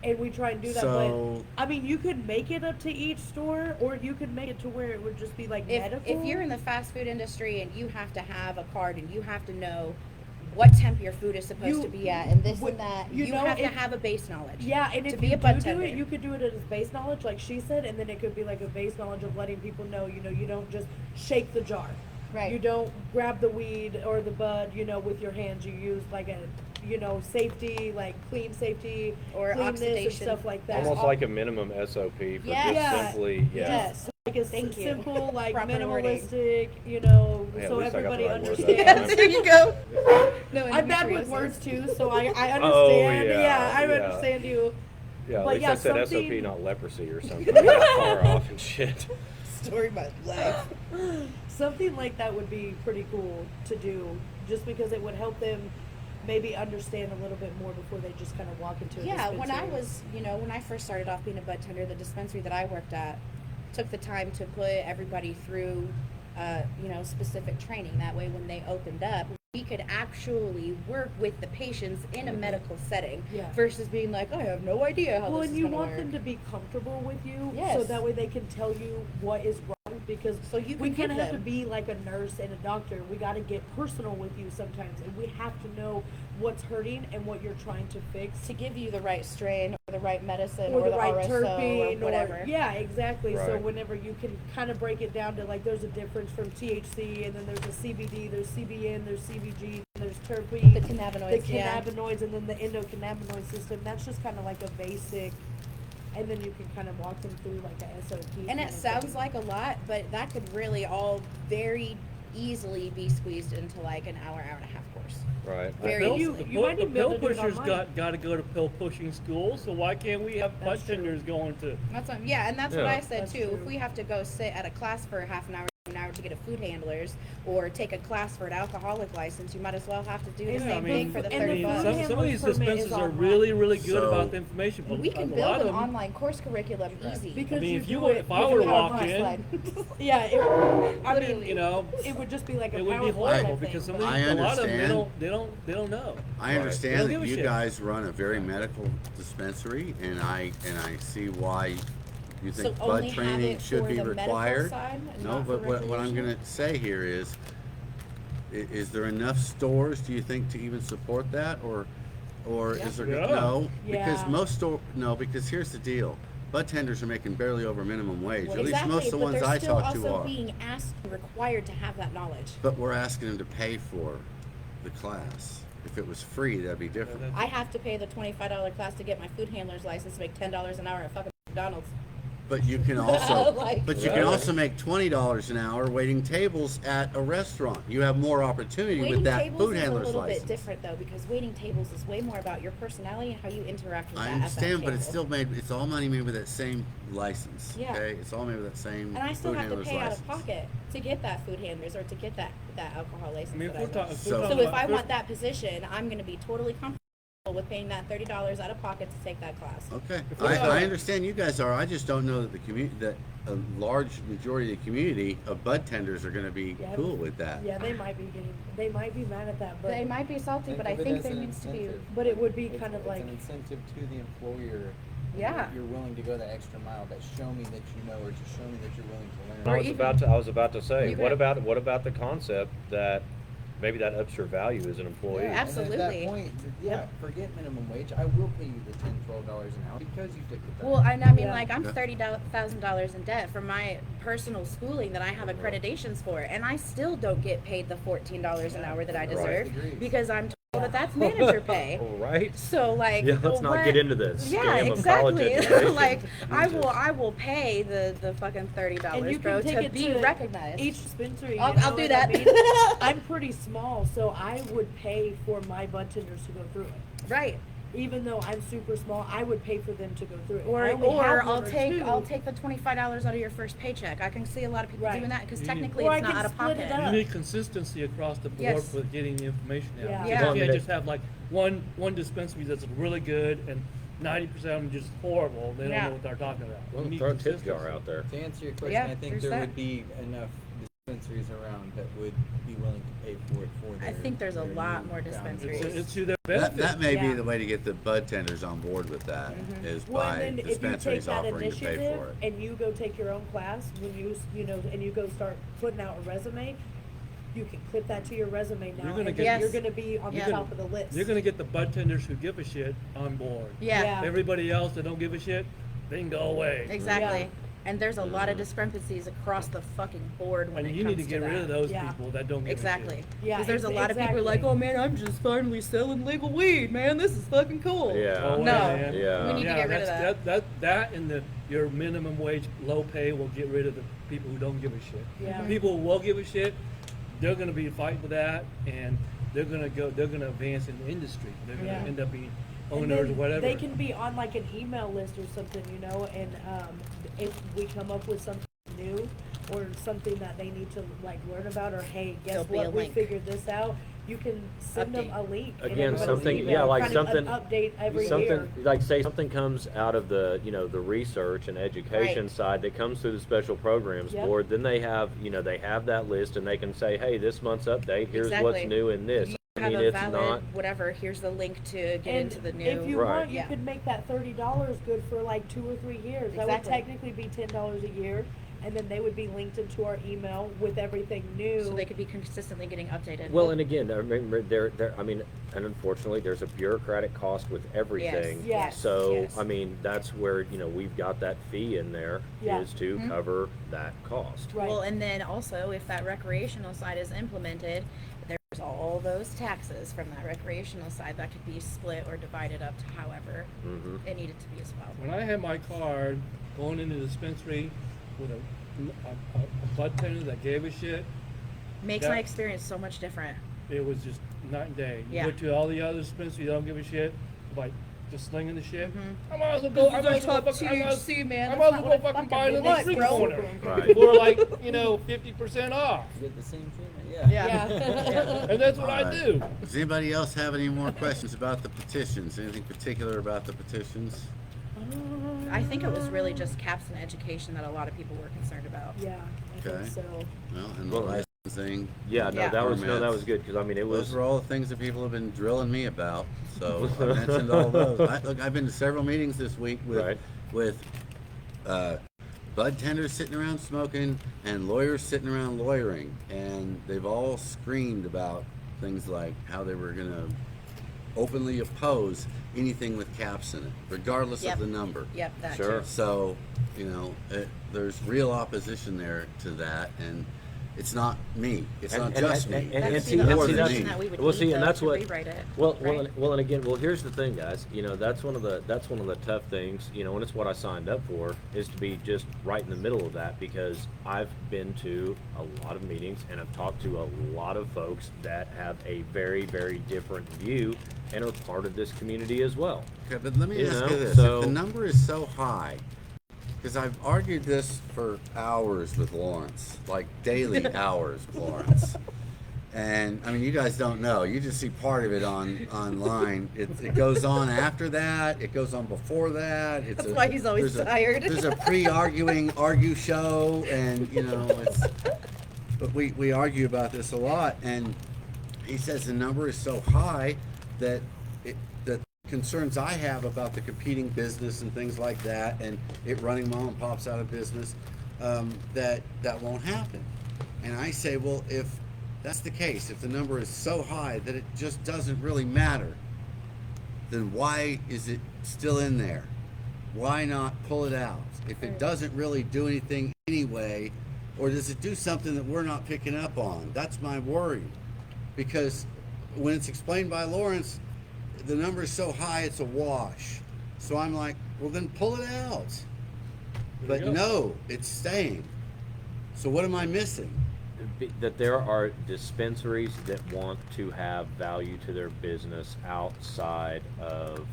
and we try and do that. So- But I mean, you could make it up to each store, or you could make it to where it would just be like medical. If you're in the fast food industry and you have to have a card and you have to know what temp your food is supposed to be at and this and that, you have to have a base knowledge. Yeah, and to if be you a bud do tender. it, you could do it as base knowledge, like she said, and then it could be like a base knowledge of letting people know, you don't just shake the jar. Right. You don't grab the weed or the bud, with your hands. You use like a, safety, like clean safety, Or cleanness and oxidation. stuff like that. Almost like a minimum SOP for Yes. just Yeah. simply, yeah. Yes. Like a Thank you. simple, like Proper wording. minimalistic, Yeah, at so least I got the everybody right word that understands. time. Yes, there you go. No, I'm bad with big words too, so I understand. Oh, yeah, I yeah. understand you. Yeah, at But least yeah, I said something- SOP, not leprosy or something. I'm not far off and shit. Story about life. Something like that would be pretty cool to do, just because it would help them maybe understand a little bit more before they just kind of walk into a Yeah, when I dispensary. was, when I first started off being a bud tender, the dispensary that I worked at took the time to put everybody through, specific training. That way, when they opened up, we could actually work with the patients in a medical setting Yeah. versus being like, I have no idea how Well, this and is you going to want work. them to be comfortable with you, so Yes. that way they can tell you what is wrong. Because So you we can kind of give have to them- be like a nurse and a doctor. We got to get personal with you sometimes, and we have to know what's hurting and what you're trying to fix. to give you the right strain or the right medicine Or or, the right RSO terpene, or whatever. yeah, exactly. So Right. whenever you can kind of break it down to like, there's a difference from THC, and then there's a CBD, there's CBN, there's CBG, and there's terpene, The cannabinoids, the yeah. cannabinoids, and then the endocannabinoid system. That's just kind of like a basic, and then you can kind of walk them through like a SOP. And kind it of sounds thing. like a lot, but that could really all very easily be squeezed into like an hour and a half course. Right. Very Pill- easily. you might The even be able pill to do it pushers online. got to go to pill pushing school, so why can't we have bud That's true. tenders going to? That's what, yeah, and that's what Yeah. I said That's too. true. If we have to go sit at a class for half an hour to get a food handlers, or take a class for an alcoholic license, you might as well have to do the Yeah, same thing for the and the 30 food bucks. some of handler's these permit is dispensaries are online. really, really good So- about the information, but We can a lot build of an them, online course curriculum easy. Because I mean, you if you do were- it if I with were a to walk PowerPoint in- slide. Yeah, I mean, Literally. it would just be like a it would be PowerPoint horrible thing, because some of but- these, I a lot of them understand. they don't know. I Right. understand They don't that give a you shit. guys run a very medical dispensary, and I see why you So think only bud have training it should for be the medical required. side and No, not for but what I'm recreational? gonna say here is there enough stores, do you think, to even support that, or is there, Yeah. no? Because Yeah. most because here's the deal, bud tenders are making barely over minimum wage, at least Exactly, most of the but ones they're I still talk to also are. being asked and required to have that knowledge. But we're asking them to pay for the class. If it was free, that'd be different. I have to pay the $25 class to get my food handler's license to make $10 an hour at fucking McDonald's. But you can also, Like- but you can Right. also make $20 an hour waiting tables at a restaurant. You have more opportunity Waiting with that tables food is a handler's little license. bit different though, because waiting tables is way more about your personality and how you interact with I that understand, but it's table. still made. It's all money made with that same license. Yeah. Okay, it's all made with that same And I still food have to handler's pay out license. of pocket to get that food handlers or to get that alcohol license. I mean, if that we're I talking, want. So- So if I want that position, I'm going to be totally comfortable with paying that $30 out of pocket to take that class. Okay, If we're I talking- understand you guys are. I just don't know that the community, that a large majority of the community of bud tenders are going to be Yeah. cool with that. Yeah, they might be mad at that, but They might be salty, but I of it think as there an needs to be. incentive. But it would be It's- kind of like- it's an incentive to the employer. Yeah. You're willing to go the extra mile. That show me that you know, or to show me that you're willing to learn. Or I was about to say, you what could- about the concept that maybe that ups your value as an employee? Yeah, And at absolutely. that point, yeah, forget minimum wage. I will pay you the $10, $12 an hour because you took the time. Well, and I mean, Yeah. like, I'm Yeah. $30,000 in debt for my personal schooling that I have accreditations for, and I still don't get paid the $14 an hour that I Right. deserve Agreed. because I'm told that that's manager pay. All right. So, like, Yeah, let's not what- get into this. Yeah, scam of college exactly. education. Like, I Jesus. will pay the fucking $30, and you bro, can take to it be to recognized. each dispensary. I'll you know do what that. I mean? I'm pretty small, so I would pay for my bud tenders to go through it. Right. Even though I'm super small, I would pay for them to go through it. Or I only have one I'll or take two. the $25 out of your first paycheck. I can see a lot of people Right. doing that because You- technically Or I it's not can out of split it pocket. up. You need consistency across the board Yes. for getting the information out. Yeah. You Yeah. can't Yeah. just have like one dispensary that's really good and 90% of them just horrible. They don't Yeah. know what they're talking about. Well, You need throw a tip consistency. jar out there. To answer your question, Yeah, I think there's there that. would be enough dispensaries around that would be willing to pay for it for I their. think there's a their lot new more ground dispensaries. rules. It's to their That, benefit. that may be Yeah. the way to get the bud tenders on board with that, Mm-hmm. is Well, by and then if you take dispensaries that offering to pay initiative for it. and you go take your own class, when and you go start putting out a resume, you can clip that to your resume now, You're gonna and get- then you're Yes. gonna be on Yeah. the top of the list. You're gonna get the bud tenders who give a shit on board. Yeah. Yeah. Everybody else that don't give a shit, they can go away. Exactly. Yeah. And there's a lot of discrepancies across the fucking board when And it you comes need to get rid of that. those Yeah. people that don't give Exactly. a shit. Yeah, Because there's a lot of people who are like, exactly. oh man, I'm just finally selling legal weed, man. This is fucking cool. Yeah. Go away, No. man. Yeah. We need to get rid of that's- that. That and your minimum wage low pay will get rid of the people who don't give a shit. Yeah. People who will give a shit, they're gonna be fighting for that, and they're gonna advance in the industry. They're gonna Yeah. end up being And owners or then whatever. They can be on like an email list or something, you know, and if we come up with something new or something that they need to like learn about, or hey, guess There'll be a what, we link. figured this out, you can send them a Update. link. in Again, everybody's something, email, yeah, like kind of an something, update every something, year. like say something comes out of the, you know, the research and education Right. side that comes through the special programs Yep. board, then they have, you know, they have that list and they can say, hey, this month's update, here's what's Exactly. new in this. You I have mean, a it's valid not, whatever. Here's the link to get And into the new. if you Right. want, you Yeah. could make that $30 good for like 2 or 3 years. That would Exactly. technically be $10 a year, and then they would be linked into our email with everything new. So they could be consistently getting updated. well, and again, I remember I mean, and unfortunately, there's a bureaucratic cost with everything. Yes. So, Yes. I mean, that's where, you know, we've got that fee in there Yeah. is to Mhm. cover that cost. Right. Well, and then also if that recreational side is implemented, there's all those taxes from that recreational side that could be split or divided up to however Mhm. it needed to be as well. When I had my card going into the dispensary with a bud tender that gave a shit, Makes Yeah. my experience so much different. it was just night and day. You Yeah. go to all the other dispensaries, you don't give a shit, like just slinging the shit. Mhm. I might as well go. I might as well fucking. I might as well go fucking buy it on the What, street bro? corner Right. for like 50% off, You get the same treatment, yeah. Yeah. and that's what I Alright. do. Does anybody else have any more questions about the petitions? Anything particular about the petitions? I think it was really just caps and education that a lot of people were concerned about. Yeah, I Okay. think so. Well, and the Well, licensing. Yeah, no, Yeah. that was Permits. good because I mean it was Those are all the things that people have been drilling me about. So I mentioned all those. Look, I've been to several meetings this week with Right. with bud tenders sitting around smoking and lawyers sitting around lawyering, and they've all screamed about things like how they were going to openly oppose anything with caps in it, regardless Yep. of the number. Yep, that Sure. too. So, you know, there's real opposition there to that, and it's not me. It's not just me. That'd It's be the more than opposition me. that we would well, need see, and though, that's to what. rewrite it. Well, right? and again, well, here's the thing, guys. You know, that's one of the tough things. You know, and it's what I signed up for is to be just right in the middle of that because I've been to a lot of meetings and I've talked to a lot of folks that have a very, very different view and are part of this community as well. Okay, but let me You ask know, you this: so- if the number is so high, because I've argued this for hours with Lawrence, like daily hours with Lawrence, and I mean, you guys don't know. You just see part of it online. It goes on after that. It goes on before that. It's That's why he's always there's tired. There's a argue show, and you know it's. But we argue about this a lot, and he says the number is so high that the concerns I have about the competing business and things like that, and it running mom and pops out of business, that won't happen. And I say, well, if that's the case, if the number is so high that it just doesn't really matter, then why is it still in there? Why not pull it out? If it doesn't really do anything anyway, or does it do something that we're not picking up on? That's my worry. Because when it's explained by Lawrence, the number is so high it's a wash. So I'm like, well then pull it out. There But you go. no, it's staying. So what am I missing? That there are dispensaries that want to have value to their business outside of.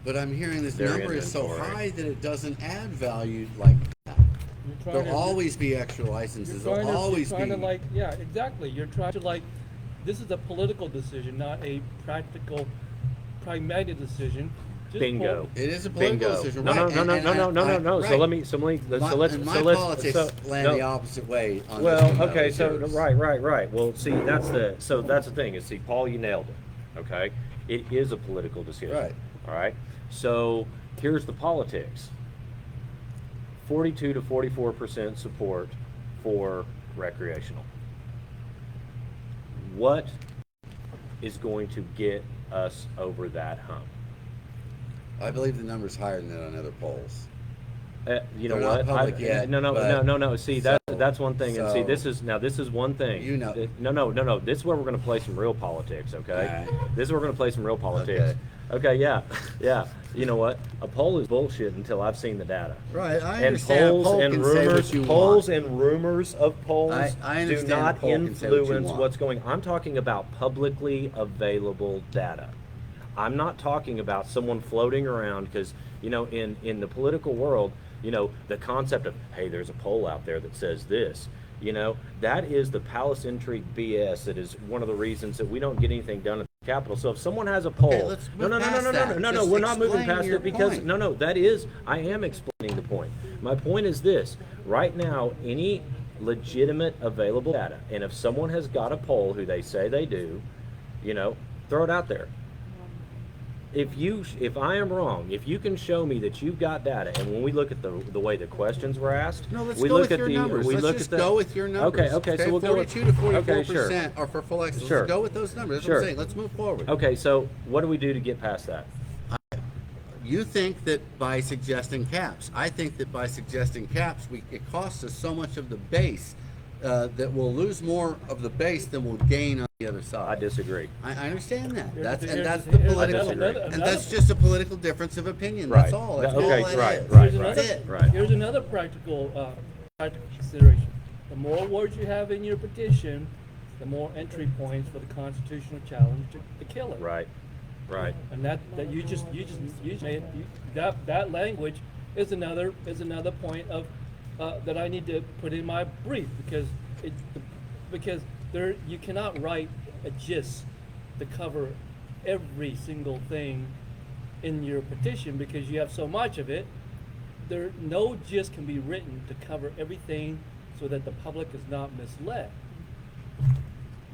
But I'm hearing this Their number is so inventory. high that it doesn't add value like that. You're trying There'll to- always be extra licenses. You're There'll always trying be. to like, yeah, exactly. You're trying to like, this is a political decision, not a practical, pragmatic decision. Just Bingo. pull- It is a political Bingo. decision, No, right? no, no. So right. let me. So let's. And my So let's. politics so, land no. the opposite way on this Well, one, though, okay, as so yours. right. Well, see, that's the thing. Is see, Paul, you nailed it. Okay, it is a political decision. Right. All right. So here's the politics. 42 to 44% support for recreational. What is going to get us over that hump? I believe the number's higher than that on other polls. You know They're not what? public yet, no. but- See, so- that's one thing, and see, so- this is one thing. You know. No. This is where we're going to play some real politics. Okay. Alright. This is where we're going to play some real politics. Okay. Okay, yeah, yeah. You know what? A poll is bullshit until I've seen the data. Right, I And understand a polls poll and can say what rumors, you polls want. and rumors of polls I do understand a not poll can say what you influence want. what's going. I'm talking about publicly available data. I'm not talking about someone floating around because, you know, in the political world, you know, the concept of, hey, there's a poll out there that says this, you know, that is the palace intrigue BS. That is one of the reasons that we don't get anything done at the Capitol. So if someone has a poll, Okay, let's move past that. no, Just we're not moving explain past your it because, point. no, that is, I am explaining the point. My point is this, right now, any legitimate available data, and if someone has got a poll who they say they do, you know, throw it out there. If I am wrong, if you can show me that you've got data, and when we look at the way the questions were asked, No, let's we go look with at your the numbers. we Let's look just at the, go with your numbers. Okay, so we'll go with 42 to 44% okay, sure. are for full access. Sure. Let's go with those numbers. That's Sure. what I'm saying. Let's move forward. Okay, so what do we do to get past that? You think that by suggesting caps. I think that by suggesting caps, it costs us so much of the base that we'll lose more of the base than we'll gain on the other I side. disagree. I understand that. Here's That's the- and here's that's the- the here's political, another- and that's just a political difference of opinion. Right. That's all. That's Okay, all that right, is. right, Here's another, That's it. right. here's another practical consideration. The more words you have in your petition, the more entry points for the constitutional challenge to kill it. Right, right. And that you just made that language is another point of that I need to put in my brief because there you cannot write a gist to cover every single thing in your petition because you have so much of it. No gist can be written to cover everything so that the public is not misled.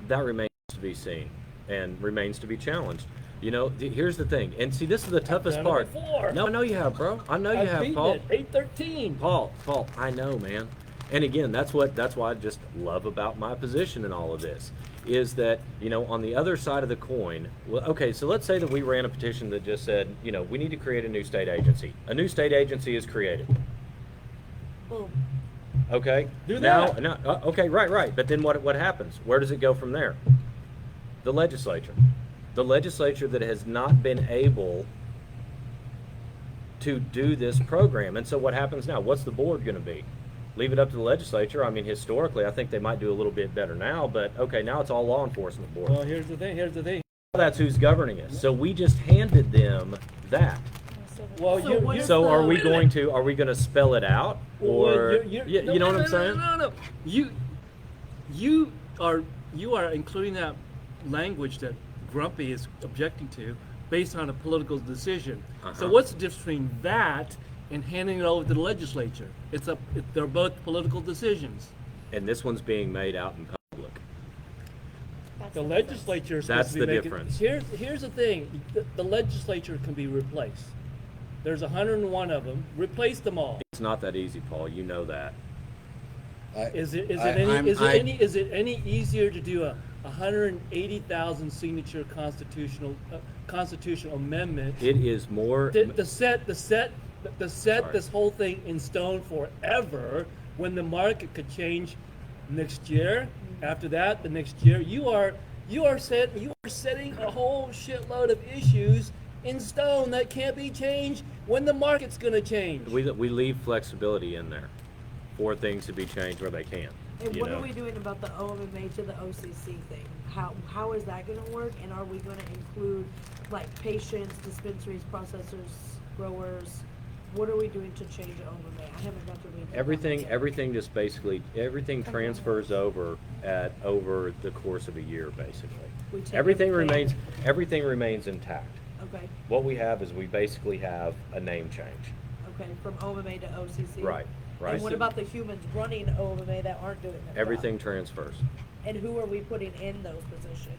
That remains to be seen and remains to be challenged. You know, here's the thing, and see, this is the toughest done it part. before. No, I know you have, bro. I know you I've have, beaten Paul. it, 813. Paul, I know, man. And again, that's why I just love about my position in all of this is that, you know, on the other side of the coin, well, okay, so let's say that we ran a petition that just said, you know, we need to create a new state agency. A new state agency is created. Boom. Okay? Do Now, that. okay, right. But then what happens? Where does it go from there? The legislature. The legislature that has not been able to do this program. And so what happens now? What's the board going to be? Leave it up to the legislature? I mean, historically, I think they might do a little bit better now, but okay, now it's all law enforcement board. Well, here's the thing. That's who's governing us. So we just handed them that. Well, So what is So the- are we wait a going to spell it out? Or, you know what I'm saying? No. You are including that language that Grumpy is objecting to based on a political decision. So Uh-huh. what's the difference between that and handing it over to the legislature? They're both political decisions. And this one's being made out in public. The legislature is supposed That's to be the making. difference. Here's the thing: the legislature can be replaced. There's 101 of them. Replace them all. It's not that easy, Paul. You know that. Is it I'm- any easier to do a 180,000 signature constitutional amendment It is more. to set Sorry. this whole thing in stone forever when the market could change next year? After that, the next year, you are setting a whole shitload of issues in stone that can't be changed when the market's going to change. We leave flexibility in there for things to be changed where they can. And you what know? are we doing about the OMMA to the OCC thing? How is that gonna work? And are we gonna include like patients, dispensaries, processors, growers? What are we doing to change OMMA? I haven't got to read that. Everything just basically transfers over over the course of a year, basically. We take Everything everything- remains intact. Okay, What we have is we basically have a name change. okay, from OMMA to OCC? Right. And what about the humans running OMMA that aren't doing their job? Everything transfers. And who are we putting in those positions?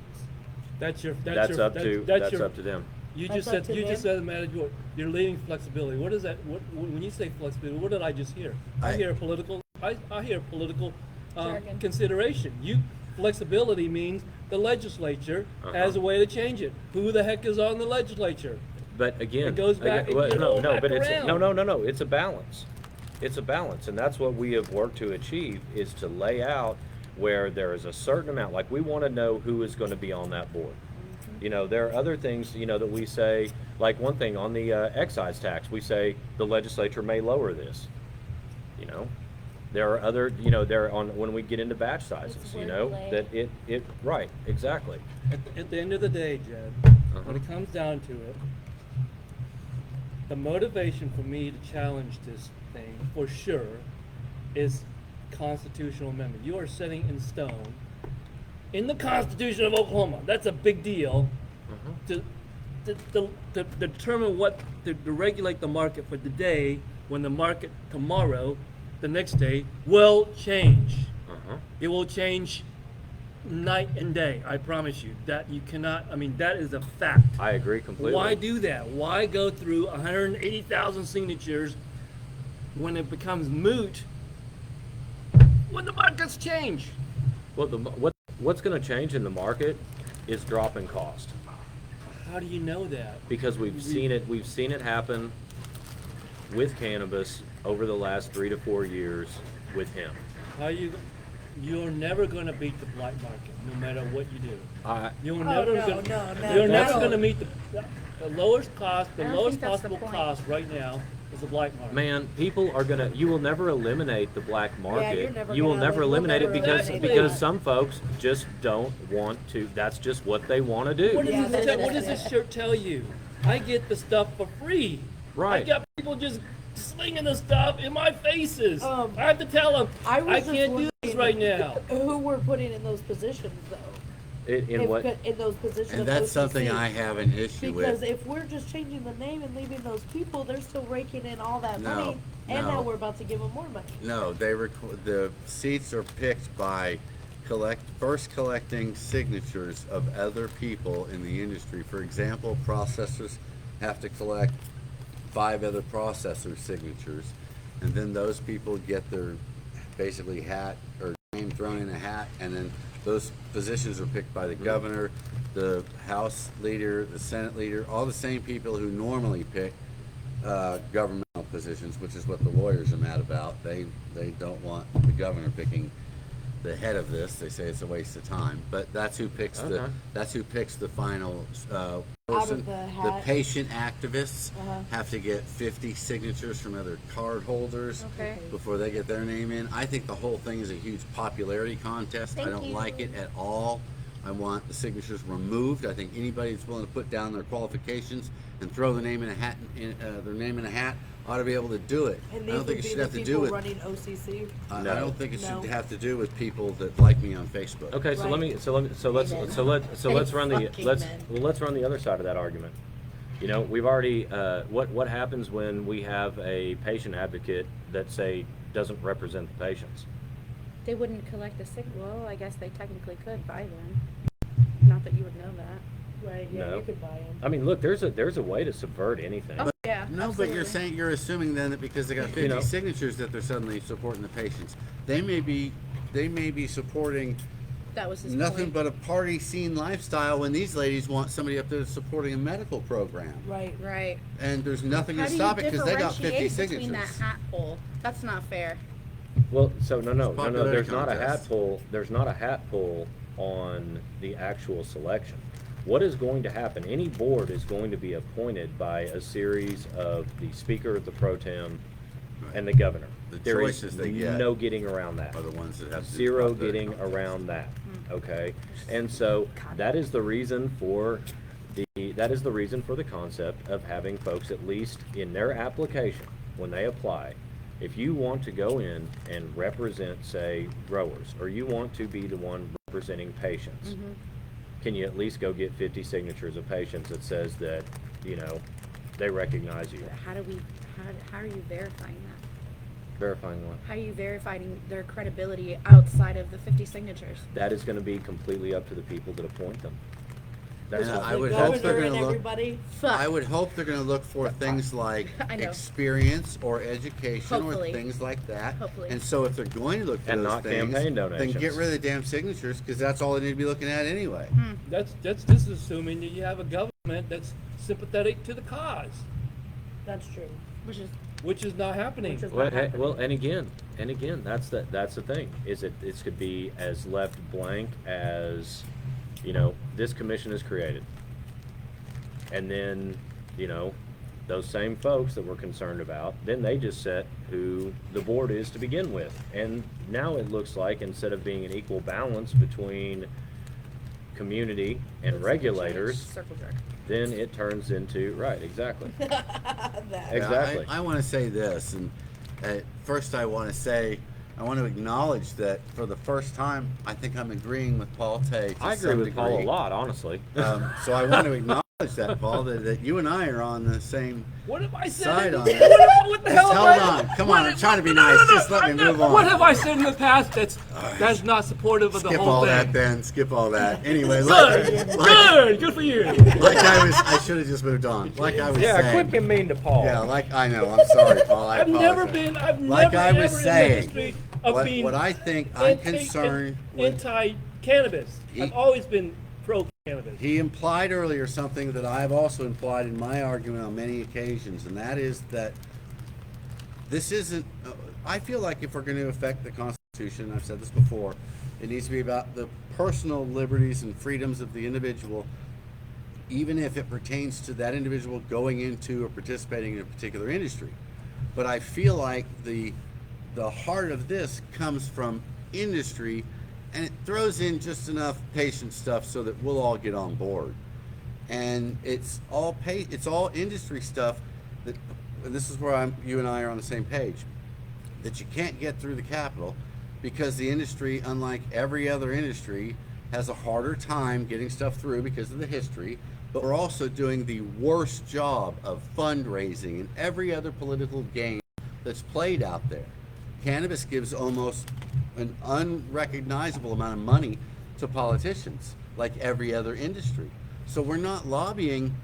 That's That's up to them. You That's just up said to you just them? said manager. You're leaving flexibility. What is that? When you say flexibility, what did I just hear? I I- hear political. I hear political Jargon. consideration. Flexibility means the legislature Uh-huh. has a way to change it. Who the heck is on the legislature? But again, It goes back- well, it goes back but it's around. no. It's a balance. It's a balance, and that's what we have worked to achieve is to lay out where there is a certain amount. Like we want to know who is going to be on that board. You know, there are other things, you know, that we say, like one thing on the excise tax, we say the legislature may lower this. You know, there are other, you know, there on when we get into batch sizes, It's you know, wordplay. that it right, exactly. At the end of the day, Jed, when it comes down to it, the motivation for me to challenge this thing, for sure, is constitutional amendment. You are setting in stone, in the Constitution of Oklahoma, that's a big deal, to determine what, to regulate the market for today, when the market tomorrow, the next day, will change. It will change night and day, I promise you. That you cannot, I mean, that is a fact. I agree completely. Why do that? Why go through 180,000 signatures when it becomes moot when the markets change? Well, what's going to change in the market is drop in cost, How do you know that? because we've seen it happen with cannabis over the last 3 to 4 years with hemp. You're never going to beat the black market, no matter what you do. You're Oh, never no, gonna, no, you're never no. going to meet the lowest cost, the I don't lowest think that's the possible point. cost right now is the black market. Man, people are gonna. You will never eliminate the black market. you're never You will gonna never you'll eliminate it never because eliminate because that. some folks just don't want to. That's just what they want to do. What Yeah, what does this shirt tell you? I get the stuff for free. Right. I got people just slinging the stuff in my faces. Um, I have to tell them, I I, was just can't do this wondering- right now. Who we're putting in those positions though? In If what? put in those positions And of that's OCC. something I have an issue Because with. if we're just changing the name and leaving those people, they're still raking in all that No, money, and no. now we're about to give them more money. No, the seats are picked by first collecting signatures of other people in the industry. For example, processors have to collect 5 other processor signatures, and then those people get their basically hat or name thrown in a hat, and then those positions are picked by the governor, the House leader, the Senate leader, all the same people who normally pick governmental positions, which is what the lawyers are mad about. They don't want the governor picking the head of this. They say it's a waste of time. But that's who picks Okay. that's who picks the final Out person. of the hat. patient activists Uh-huh. have to get 50 signatures from other card holders Okay. before they get their name in. I think the whole thing is a huge popularity contest. I Thank don't you. like it at all. I want the signatures removed. I think anybody that's willing to put down their qualifications and throw their name in a hat, ought to be able to do it. And I these don't would think it be should the have to do people with. running OCC. I No. don't think it No. should have to do with people that like me on Facebook. Okay, so Right. let's run the Fucking let's men. well, let's run the other side of that argument. You know, we've already what happens when we have a patient advocate that say doesn't represent the patients? They wouldn't collect the sick. Well, I guess they technically could by then. Not that you would know that. Right, yeah, No. you could buy them. I mean, look, there's a way to subvert anything. Oh yeah. No, but you're assuming then that because they got 50 You know. signatures that they're suddenly supporting the patients. They may be supporting That was his nothing point. but a party scene lifestyle when these ladies want somebody up there supporting a medical program. Right. Right. And there's nothing How to do stop you it because they got 50 differentiate between that signatures. hat hole? That's not fair. Well, so no. popularity There's not a contest. hat pull. There's not a hat pull on the actual selection. What is going to happen? Any board is going to be appointed by a series of the speaker, the pro tem, and the governor. The There is choices they get no getting around that. Are the ones that have to do Zero popularity getting contest. around that. Okay, and so that is the reason for the concept of having folks at least in their application when they apply. If you want to go in and represent, say, growers, or you want to be the one representing patients, can you at least go get 50 signatures of patients that says that, you know, they recognize you? How are you verifying that? Verifying what? How are you verifying their credibility outside of the 50 signatures? That is going to be completely up to the people that appoint them. That's And what I would the hope governor they're and gonna look. everybody. Fuck. I would hope they're going to look for things like I know. experience or education Hopefully. or things like that. Hopefully. And so if they're going to look for And those not things, campaign then get donations. rid of the damn signatures because that's all they need to be looking at anyway. That's just assuming that you have a government that's sympathetic to the cause, That's true. Which is which is not happening. Which is- Well, not happening. and again, that's the thing. Is it could be as left blank as, you know, this commission is created. And then, you know, those same folks that we're concerned about, then they just set who the board is to begin with. And now it looks like, instead of being an equal balance between community and regulators, Circle jerk. then it turns into, right, exactly. That. Exactly. I want to say this, and first I want to acknowledge that for the first time, I think I'm agreeing with Paul Tay. I agree with Paul a lot, honestly. So I want to acknowledge that, Paul, that you and I are on the same What have I said? side on What, it. what the hell? Just have hold I- on. Come what on, I'm have- trying to be no, nice. no, Just let me I'm move not- on. What have I said in the past that's not supportive of the Skip whole all thing? that then. Skip all that. Anyway, Good for you. I should have just moved on. Like I was Yeah, saying. quit being mean to Paul. Yeah, like I know. I'm sorry, Paul. I I've never apologize. been. I've Like never I was ever in saying, the history of being what I think I'm anti- concerned with. anti-cannabis. He- I've always been pro-cannabis. He implied earlier something that I have also implied in my argument on many occasions, and that is that this isn't. I feel like if we're going to affect the Constitution, I've said this before, it needs to be about the personal liberties and freedoms of the individual, even if it pertains to that individual going into or participating in a particular industry. But I feel like the heart of this comes from industry, and it throws in just enough patient stuff so that we'll all get on board. And it's all industry stuff that, and this is where you and I are on the same page, that you can't get through the Capitol because the industry, unlike every other industry, has a harder time getting stuff through because of the history. But we're also doing the worst job of fundraising and every other political game that's played out there. Cannabis gives almost an unrecognizable amount of money to politicians, like every other industry. So we're not lobbying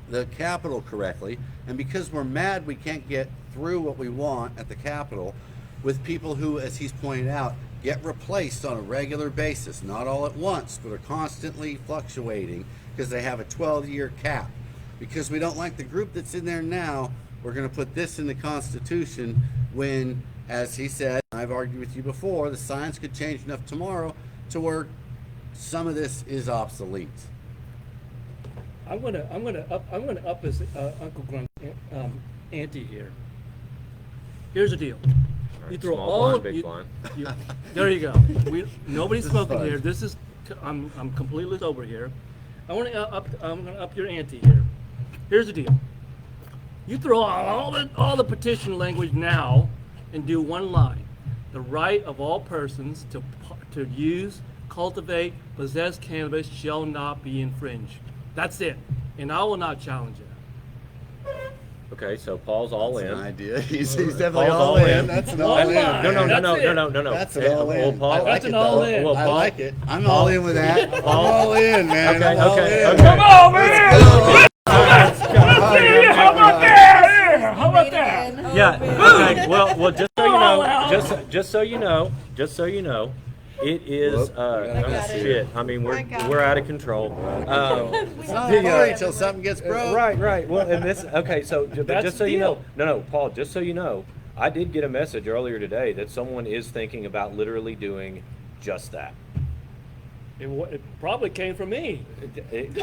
the Capitol correctly, and because we're mad we can't get through what we want at the Capitol with people who, as he's pointed out, get replaced on a regular basis, not all at once, but are constantly fluctuating because they have a 12-year cap. Because we don't like the group that's in there now, we're going to put this in the Constitution when, as he said, I've argued with you before, the science could change enough tomorrow to where some of this is obsolete. I'm gonna up his Uncle Grunt ante here. Here's the deal. You throw Small all blind, big you- blind. you- there you go. Nobody's This is smoking fun. here. This is I'm completely sober here. I'm gonna up your ante here. Here's the deal. You throw out all the petition language now and do one line. The right of all persons to use, cultivate, possess cannabis shall not be infringed. That's it. And I will not challenge it. Okay, so Paul's all That's in. an idea. He's definitely Paul's all all in. in. That's an One all in. line. No, no, no, That's no, it. no, no, no, no. That's an all in. Well, Paul, I like That's it an all though. in. Well, I Paul- like it. I'm all in with that. I'm all in, man. Okay, I'm all okay, in. okay. Come on, man! How about that? How about that? Yeah. Okay. Well, just so you Oh, know, well. just so you know, it is. Whoop, I got it. Shit. I mean, we're out of control. It's not a party until something gets broke. Right. Well, and this. Okay, so but That's just so the you know, deal. no, Paul. Just so you know, I did get a message earlier today that someone is thinking about literally doing just that. It probably came from me.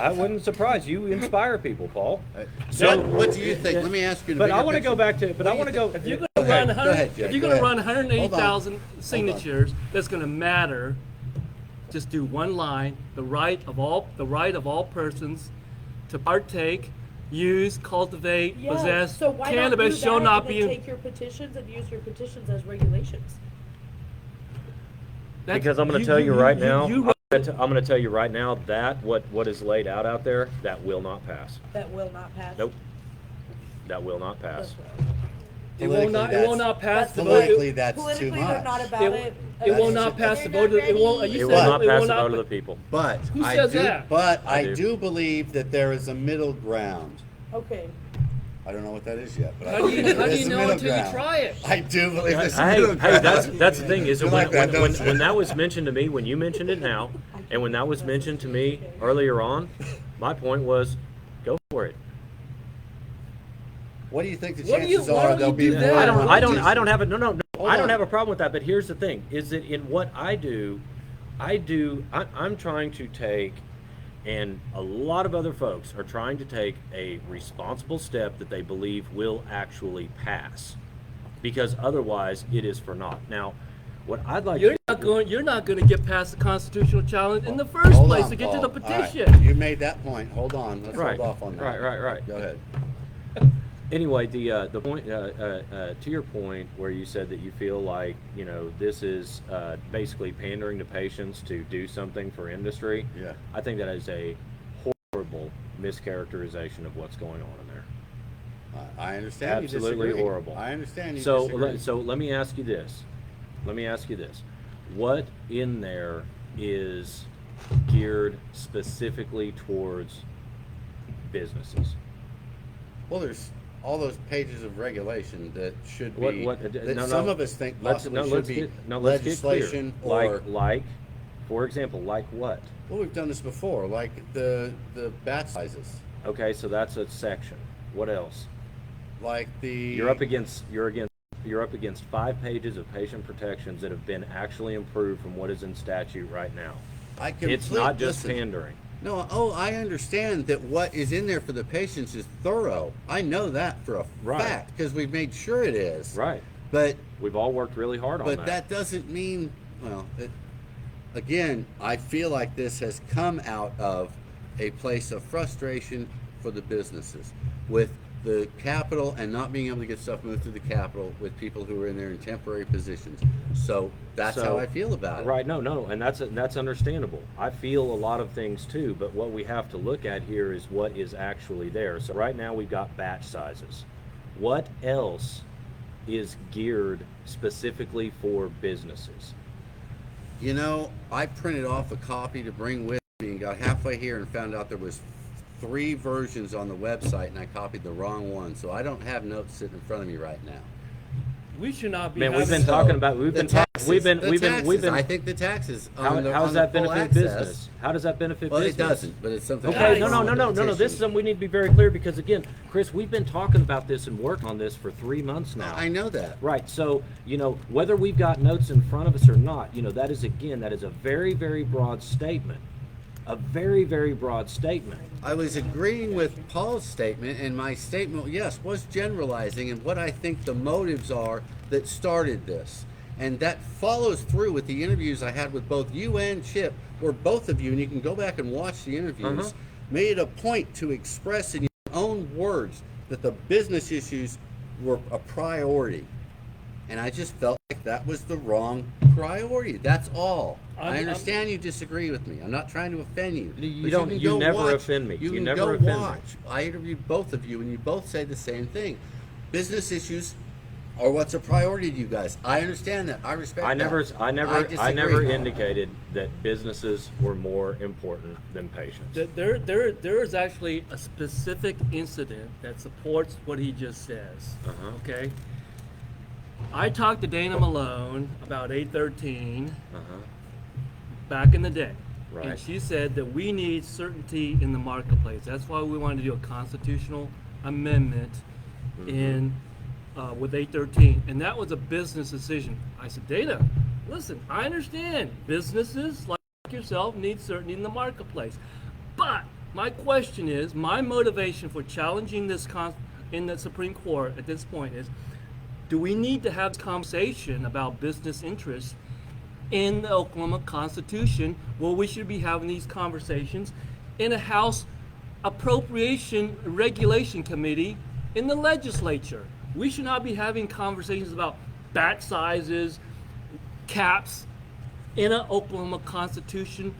I wouldn't surprise you. Inspire people, Paul. So, what do you think? Let me ask you. the But I bigger want to go picture. back to. But I want to go. If you're Go gonna run, ahead. Go ahead, Jay. if you're Go gonna ahead. run 180,000 Hold on. signatures, that's gonna matter. Just do one line: the right of all persons to partake, use, cultivate, Yeah, possess so why cannabis not do shall that not and be. then take your petitions and use your petitions as regulations. That's- Because I'm going to tell you right now. you- I'm going to tell you right now that what is laid out there, that will not pass. That will not pass. Nope. That will not pass. It will not pass the vote. Politically, that's too Politically, they're not much. about it. It will not pass the vote. It won't. You It said will not it pass will the not vote of pa- the people. But Who I says do. that? But I I do. do believe that there is a middle ground. Okay. I don't know what that is yet, but How do you there how do is you a know middle until you ground. try it? I do believe there's a Hey, middle ground. that's the thing is You that like that, don't you? when that was mentioned to me, when you mentioned it now, and when that was mentioned to me earlier on, my point was, go for it. What do you think the Why don't you- chances why are don't there'll you be do more? that? I don't have it. No. Hold I don't on. have a problem with that. But here's the thing: is that in what I do, I'm trying to take And a lot of other folks are trying to take a responsible step that they believe will actually pass, because otherwise it is for naught. Now, what I'd like You're to not going to get past the constitutional challenge in the first Hold place on, to get to Paul. the All right, petition. you made that point. Hold on. Let's Right. hold off on that. Right. Go ahead. Anyway, the point to your point where you said that you feel like, you know, this is basically pandering to patients to do something for industry. Yeah. I think that is a horrible mischaracterization of what's going on in there. I understand. Absolutely you disagree. horrible. I understand. You So disagree. so let me ask you this. What in there is geared specifically towards businesses? Well, there's all those pages of regulation that should What- be what- that no, some no. of us think Let's possibly should let's be get let's get clear. legislation or Like, for example, like what? well, we've done this before, like the bat sizes, Okay, so that's a section. What else? like the You're up against 5 pages of patient protections that have been actually improved from what is in statute right now. It's not just pandering. No, I understand that what is in there for the patients is thorough. I know that for a Right. fact because we've made sure it is. Right. But We've all worked really hard on that doesn't mean, well, again, I feel like this has come out of a place of frustration for the businesses with the Capitol and not being able to get stuff moved through the Capitol with people who are in there in temporary positions. So that's how I feel about it. Right, no, and that's understandable. I feel a lot of things too, but what we have to look at here is what is actually there. So right now we've got batch sizes. What else is geared specifically for businesses? You know, I printed off a copy to bring with me and got halfway here and found out there was 3 versions on the website and I copied the wrong one. So I don't have notes sitting in front of me right now. We should not be. Man, we've having- been talking about we've been I think the taxes. how on the, does on that the full benefit access, business? How does that benefit Well, business? it doesn't, but it's something. Okay, else. no. This is something we need to be very clear because again, Chris, we've been talking about this and working on this for 3 months now. I know that. Right. So, you know, whether we've got notes in front of us or not, you know, that is a very, very broad statement. A very, very broad statement. I was agreeing with Paul's statement, and my statement, yes, was generalizing and what I think the motives are that started this. And that follows through with the interviews I had with both you and Chip, where both of you, and you can go back and watch the interviews, made a point to express in your own words that the business issues were a priority. And I just felt like that was the wrong priority. That's all. I understand you disagree with me. I'm not trying to offend you. You But don't- can you go never watch- offend me. You You can never go offend me. watch. I interviewed both of you, and you both say the same thing. Business issues are what's a priority to you guys. I understand that. I respect I that. never disagree. never indicated that businesses were more important than patients. There is actually a specific incident that supports what he just says. Uh-huh. Okay. I talked to Dana Malone about 813 Uh-huh. back in the day. Right. And she said that we need certainty in the marketplace. That's why we wanted to do a constitutional amendment in with 813. And that was a business decision. I said, Dana, listen, I understand businesses like yourself need certainty in the marketplace. But my question is, my motivation for challenging this in the Supreme Court at this point is, do we need to have conversation about business interests in the Oklahoma Constitution? Well, we should be having these conversations in a House Appropriation Regulation Committee in the legislature. We should not be having conversations about batch sizes, caps in an Oklahoma Constitution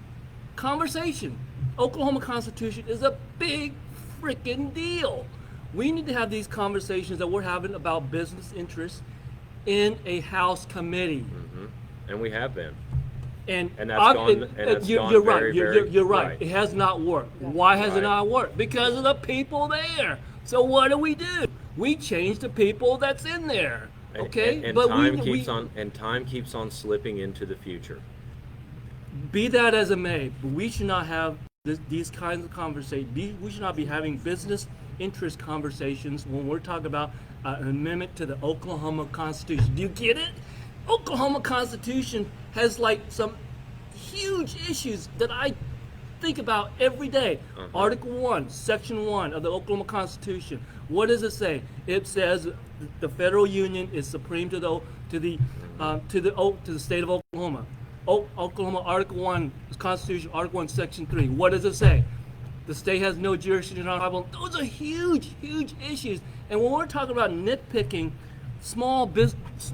conversation. Oklahoma Constitution is a big freaking deal. We need to have these conversations that we're having about business interests in a House committee. And we have been. And that's gone you're right. very, You're right. right. It has not worked. Why has it Right. not worked? Because of the people there. So what do? We change the people that's in there. Okay, And but time keeps on slipping into the future. Be that as it may, but we should not have these kinds of conversations. We should not be having business interest conversations when we're talking about an amendment to the Oklahoma Constitution. Do you get it? Oklahoma Constitution has like some huge issues that I think about every day. Uh-huh. Article 1, Section 1 of the Oklahoma Constitution. What does it say? It says the federal union is supreme to the state of Oklahoma. Oklahoma Article 1 Constitution, Article 1, Section 3. What does it say? The state has no jurisdiction on tribal. Those are huge, huge issues. And when we're talking about nitpicking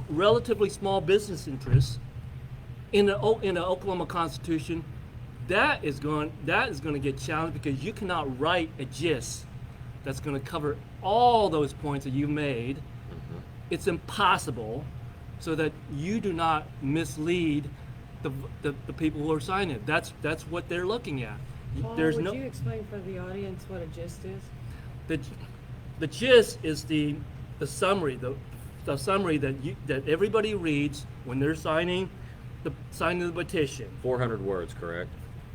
relatively small business interests in the Oklahoma Constitution, that is going to get challenged, because you cannot write a gist that's going to cover all those points that you made. Mm-hmm. It's impossible, so that you do not mislead the people who are signing it. That's what they're looking at. Paul, There's would no you explain for the audience what a gist is? the gist is the summary, the summary that everybody reads when they're signing the petition. 400 words, correct?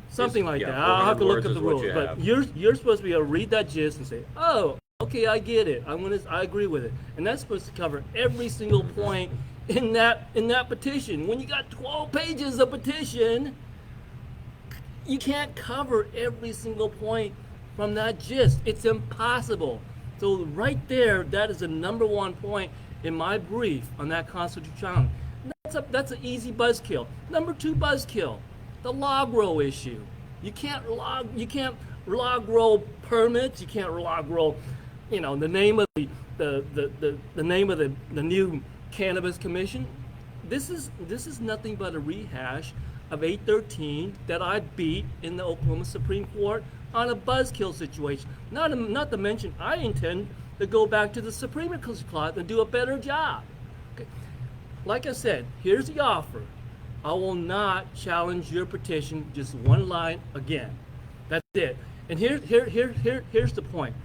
Something like yeah, that. I'll have to 400 look words at is the what rules. you But have. you're supposed to be able to read that gist and say, oh, okay, I get it. I agree with it. And that's supposed to cover every single point in that petition. When you got 12 pages of petition, you can't cover every single point from that gist. It's impossible. So right there, that is the number one point in my brief on that constitutional challenge. That's an easy buzzkill. Number two buzzkill, the log roll issue. You can't log roll permits. You can't log roll, the name of the name of the new cannabis commission. This is nothing but a rehash of 813 that I beat in the Oklahoma Supreme Court on a buzzkill situation. Not to mention, I intend to go back to the Supreme Court and do a better job. Okay. Like I said, here's the offer. I will not challenge your petition just one line again. That's it. And here's the point.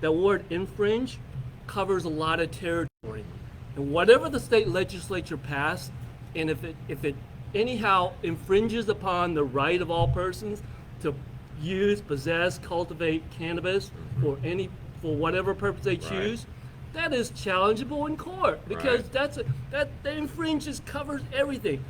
The word infringe covers a lot of territory. And whatever the state legislature passed, and if it anyhow infringes upon the right of all persons to use, possess, cultivate cannabis for whatever purpose they choose, that is challengeable in court, because that infringes covers everything.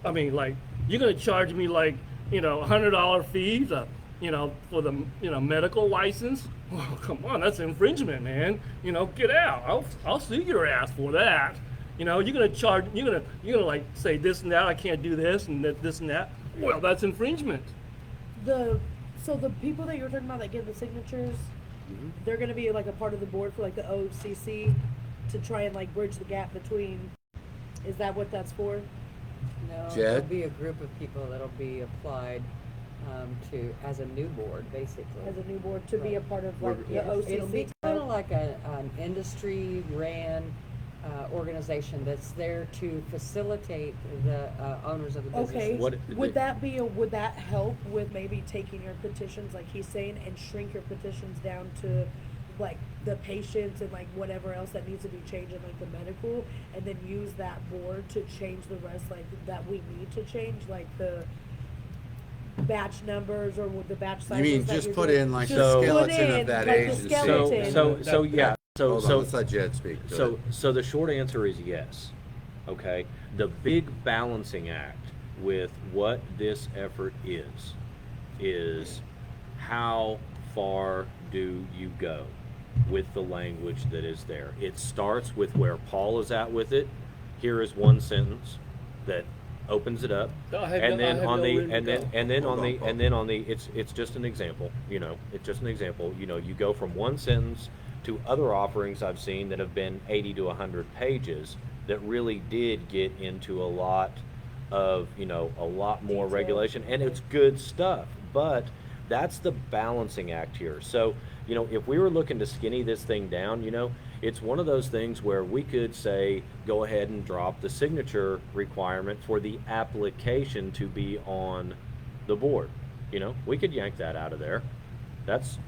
I mean, like, you're gonna charge me like $100 fees, for the medical license. Oh, come on, that's infringement, man. Get out. I'll sue your ass for that. You're gonna like say this and that, I can't do this and this and that. Well, that's infringement. So the people that you're talking about that give the signatures, they're gonna be like a part of the board for like the OCC to try and like bridge the gap between. Is that what that's for? No, Jed? there'll be a group of people that'll be applied to as a new board, basically. As a new board to be a part of like the Yes, OCC. it'll be kind of like an industry-ran organization that's there to facilitate the owners of the Okay. businesses. Would that help with maybe taking your petitions, like he's saying, and shrink your petitions down to like the patients and like whatever else that needs to be changed in like the medical, and then use that board to change the rest like that we need to change, like the batch numbers or with the batch sizes? You mean that just you're put doing? in like Just the put skeleton in, of that like the agency? skeleton. Hold on, let's let Jed speak. Go ahead. So the short answer is yes. Okay. The big balancing act with what this effort is how far do you go with the language that is there? It starts with where Paul is at with it. Here is one sentence that opens it up, and then on the it's just an example. It's just an example. You go from one sentence to other offerings I've seen that have been 80 to 100 pages that really did get into a lot of a lot more Detail. regulation, and it's good stuff. But that's the balancing act here. So if we were looking to skinny this thing down, it's one of those things where we could say, go ahead and drop the signature requirement for the application to be on the board. We could yank that out of there. That's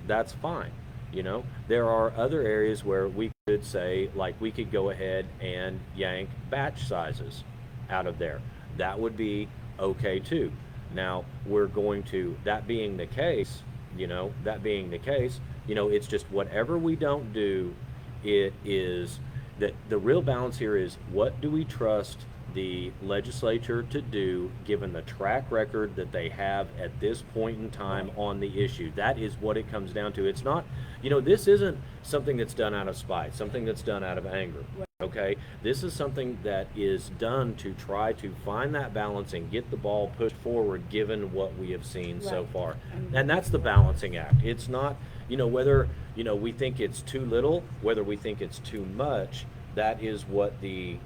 fine. There are other areas where we could say, like, we could go ahead and yank batch sizes out of there. That would be okay too. Now we're going to, that being the case, it's just whatever we don't do, it is that the real balance here is, what do we trust the legislature to do, given the track record that they have at this point in time on the issue. That is what it comes down to. It's not, this isn't something that's done out of spite, something that's done out of anger. Okay, this is something that is done to try to find that balance and get the ball pushed forward given what we have seen so far. And that's the balancing act. It's not, whether, we think it's too little, whether we think it's too much. That is what the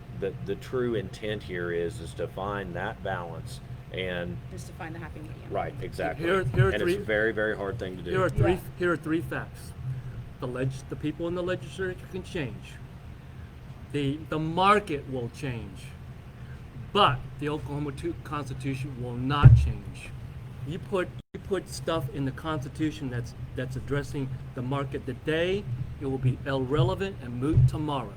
true intent here is to find that balance. And Just to find the happy medium. right, exactly. Here are and three- it's a very, very hard thing to do. Here are three facts. The people in the legislature can change. The market will change, but the Oklahoma Constitution will not change. You put stuff in the Constitution that's addressing the market today, it will be irrelevant and moot tomorrow.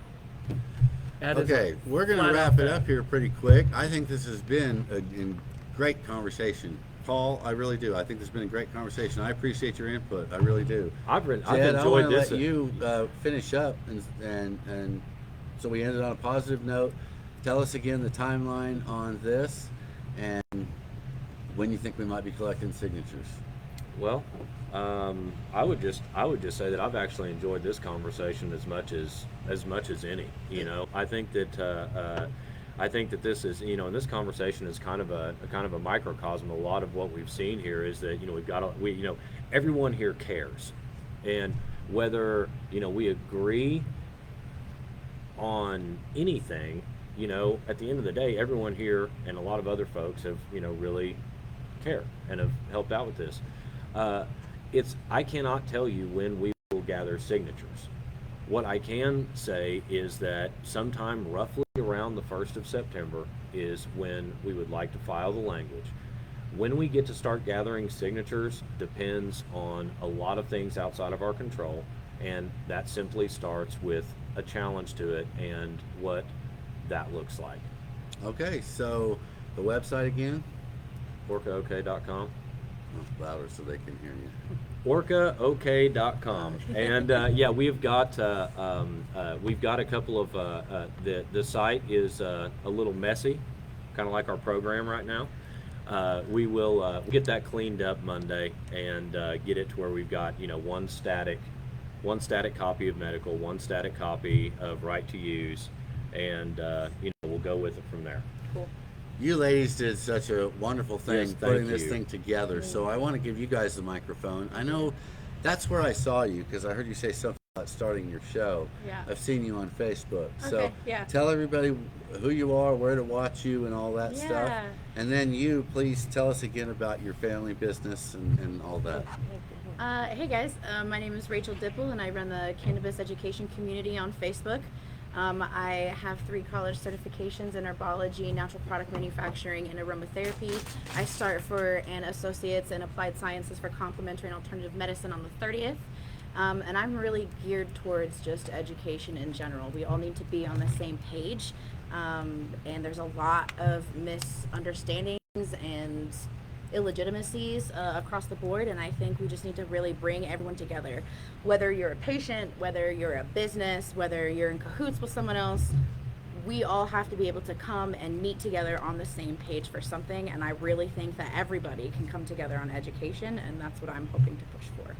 That is Okay, we're going to flat wrap out it fact. up here pretty quick. I think this has been a great conversation. Paul, I really do. I think this has been a great conversation. I appreciate your input. I really do. I've Jed, enjoyed I want to this. let you finish up, and so we ended on a positive note. Tell us again the timeline on this, and when you think we might be collecting signatures. Well, I would just say that I've actually enjoyed this conversation as much as any. I think that this is, and this conversation is kind of a microcosm. A lot of what we've seen here is that everyone here cares, and whether we agree on anything, at the end of the day, everyone here and a lot of other folks have really care and have helped out with this. I cannot tell you when we will gather signatures. What I can say is that sometime roughly around the 1st of September is when we would like to file the language. When we get to start gathering signatures depends on a lot of things outside of our control, and that simply starts with a challenge to it and what that looks like. Okay, so the website again? ORCAOK.com. Oh, louder so they can hear you. ORCAOK.com. And we've got a couple of the site is a little messy, kind of like our program right now. We will get that cleaned up Monday and get it to where we've got one static copy of medical, one static copy of right to use, and we'll go with it from there. Cool. You ladies did such a wonderful thing Yes, thank putting this you. thing together. So I want to give you guys the microphone. I know that's where I saw you because I heard you say something about starting your show. Yeah. I've seen you on Facebook. So Okay, yeah. tell everybody who you are, where to watch you, and all that stuff. Yeah. And then you, please tell us again about your family business and all that. Hey guys, my name is Rachel Dipple and I run the cannabis education community on Facebook. I have 3 college certifications in herbology, natural product manufacturing, and aromatherapy. I start for an associate's in applied sciences for complementary and alternative medicine on the 30th. And I'm really geared towards just education in general. We all need to be on the same page. And there's a lot of misunderstandings and illegitimacies across the board, and I think we just need to really bring everyone together. Whether you're a patient, whether you're a business, whether you're in cahoots with someone else, we all have to be able to come and meet together on the same page for something, and I really think that everybody can come together on education, and that's what I'm hoping to push for.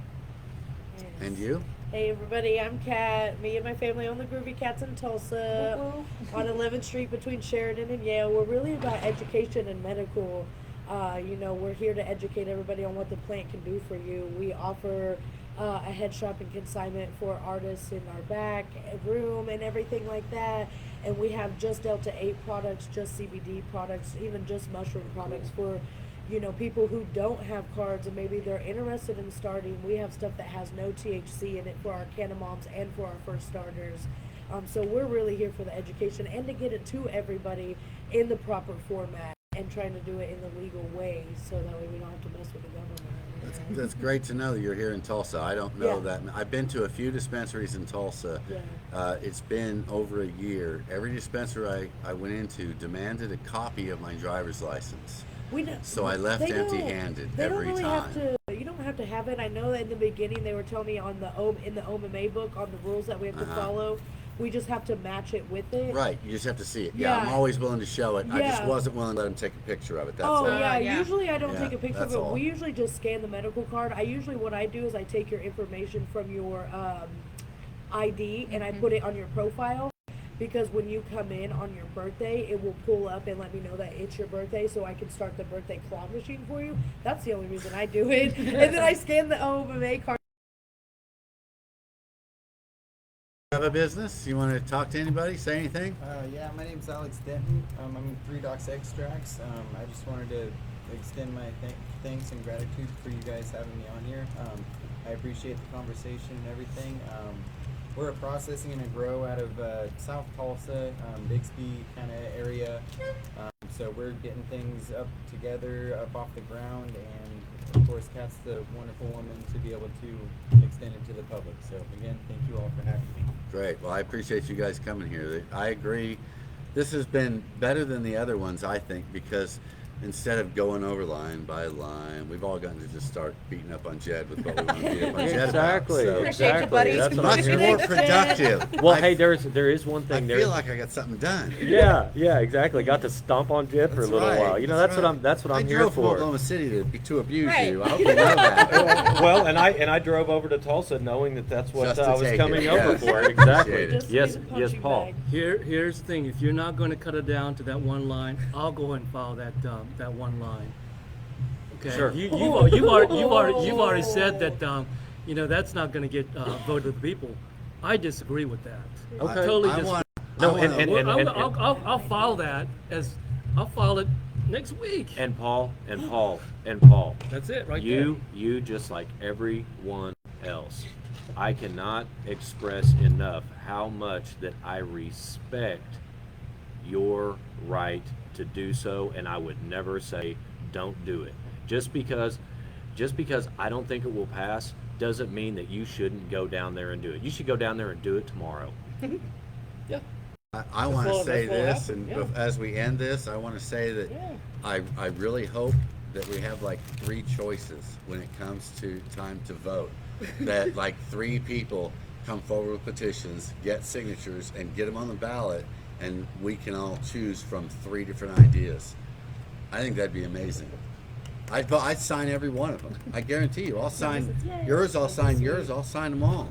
And you? Hey everybody, I'm Kat. Me and my family own the Groovy Cats in Tulsa on 11th Street between Sheridan and Yale. We're really about education and medical. We're here to educate everybody on what the plant can do for you. We offer a head shop and consignment for artists in our back room and everything like that. And we have just Delta 8 products, just CBD products, even just mushroom products for people who don't have cards and maybe they're interested in starting. We have stuff that has no THC in it for our Canamoms and for our first starters. So we're really here for the education and to get it to everybody in the proper format and trying to do it in the legal way so that way we don't have to mess with the government. That's great to know that you're here in Tulsa. I don't know Yeah. that. I've been to a few dispensaries in Tulsa. Yeah. It's been over a year. Every dispensary I went into demanded a copy of my driver's license. So I left they don't- empty-handed they don't every really time. You don't have to have it. I know that in the beginning they were telling me on the OMMA book on the rules that we have to Uh-huh. follow. We just have to match it with it. Right, you just have to see it. Yeah, I'm Yeah. always willing to show it. I just Yeah. wasn't willing to let them take a picture of it. That's Oh all. yeah, Yeah. usually I don't Yeah, take a picture of that's it. all. We usually just scan the medical card. What I do is I take your information from your ID and I put it on your profile, because when you come in on your birthday, it will pull up and let me know that it's your birthday, so I can start the birthday claw machine for you. That's the only reason I do it. And then I scan the OMA card. Have a business? You want to talk to anybody? Say anything? Yeah, my name's Alex Denton. I'm with 3 Docs Extracts. I just wanted to extend my thanks and gratitude for you guys having me on here. I appreciate the conversation and everything. We're a processing and a grow out of South Tulsa, Bixby kind of area. So we're getting things up together, up off the ground, and of course, Kat's the wonderful woman to be able to extend it to the public. So again, thank you all for having me. Great. Well, I appreciate you guys coming here. I agree. This has been better than the other ones, I think, because instead of going over line by line, we've all gotten to just start beating up on Jed with what we want to beat up on Jed Exactly, about. So Appreciate you, buddy. That's what I'm much here more for. productive. Well, I, hey, there is one I thing there. feel like I got something done. Yeah, exactly. Got to stomp on Jed for a That's little right, while. You know, that's right. what I'm I here drove from for. Oklahoma City to abuse Right. you. I hope you know that. Well, and I drove over to Tulsa knowing that that's what Just to I was take coming it, over yes. for. Appreciate Exactly. it. Just Yes, need a yes, punching Paul. bag. Here's the thing. If you're not going to cut it down to that one line, I'll go ahead and follow that one line. Okay. Sure. You've already said that that's not going to get voted with the people. I disagree with that. Okay. I totally I disagree. want, No, I wanna- Well, I'll follow that I'll follow it next week. And Paul. That's it right there. You just like everyone else. I cannot express enough how much that I respect your right to do so, and I would never say don't do it. Just because I don't think it will pass doesn't mean that you shouldn't go down there and do it. You should go down there and do it tomorrow. Yeah. I want to what- say that's this, what and happened, as we end this, I want to say that Yeah. I really hope that we have like 3 choices when it comes to time to vote. That like 3 people come forward with petitions, get signatures, and get them on the ballot, and we can all choose from 3 different ideas. I think that'd be amazing. I'd sign every one of them. I guarantee you. I'll sign yours. I'll sign yours. I'll sign them all.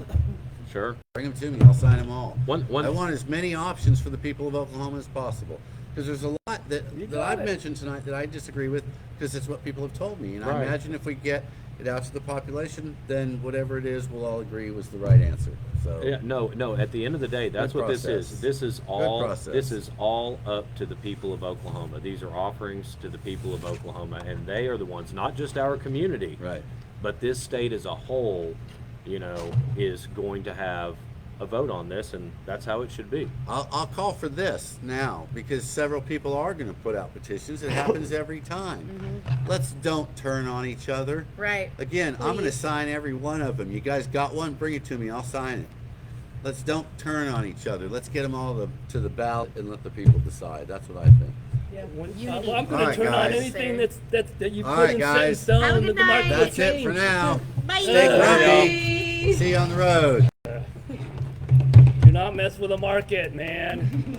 Sure. Bring them to me. I'll sign them all. One- I want as many options for the people of Oklahoma as possible. Because there's a lot that I've mentioned tonight that I disagree with, because it's what people have told me. And Right. I imagine if we get it out to the population, then whatever it is, we'll all agree was the right answer. So Yeah, no. At the end of the day, that's Good what this process. is. This is process. all up to the people of Oklahoma. These are offerings to the people of Oklahoma, and they are the ones, not just our community, right. but this state as a whole, is going to have a vote on this, and that's how it should be. I'll call for this now, because several people are going to put out petitions. It happens every time. Let's don't turn on each other. Right. Again, I'm going to Please. sign every one of them. You guys got one? Bring it to me. I'll sign it. Let's don't turn on each other. Let's get them all to the ballot and let the people decide. That's what I think. Yeah. Well, I'm going All to right, turn on guys. anything that you All put right, in set in guys. stone Have a that good the market will That's it for change. now. Bye. Stay grumpy. See you on the road. Do not mess with the market, man.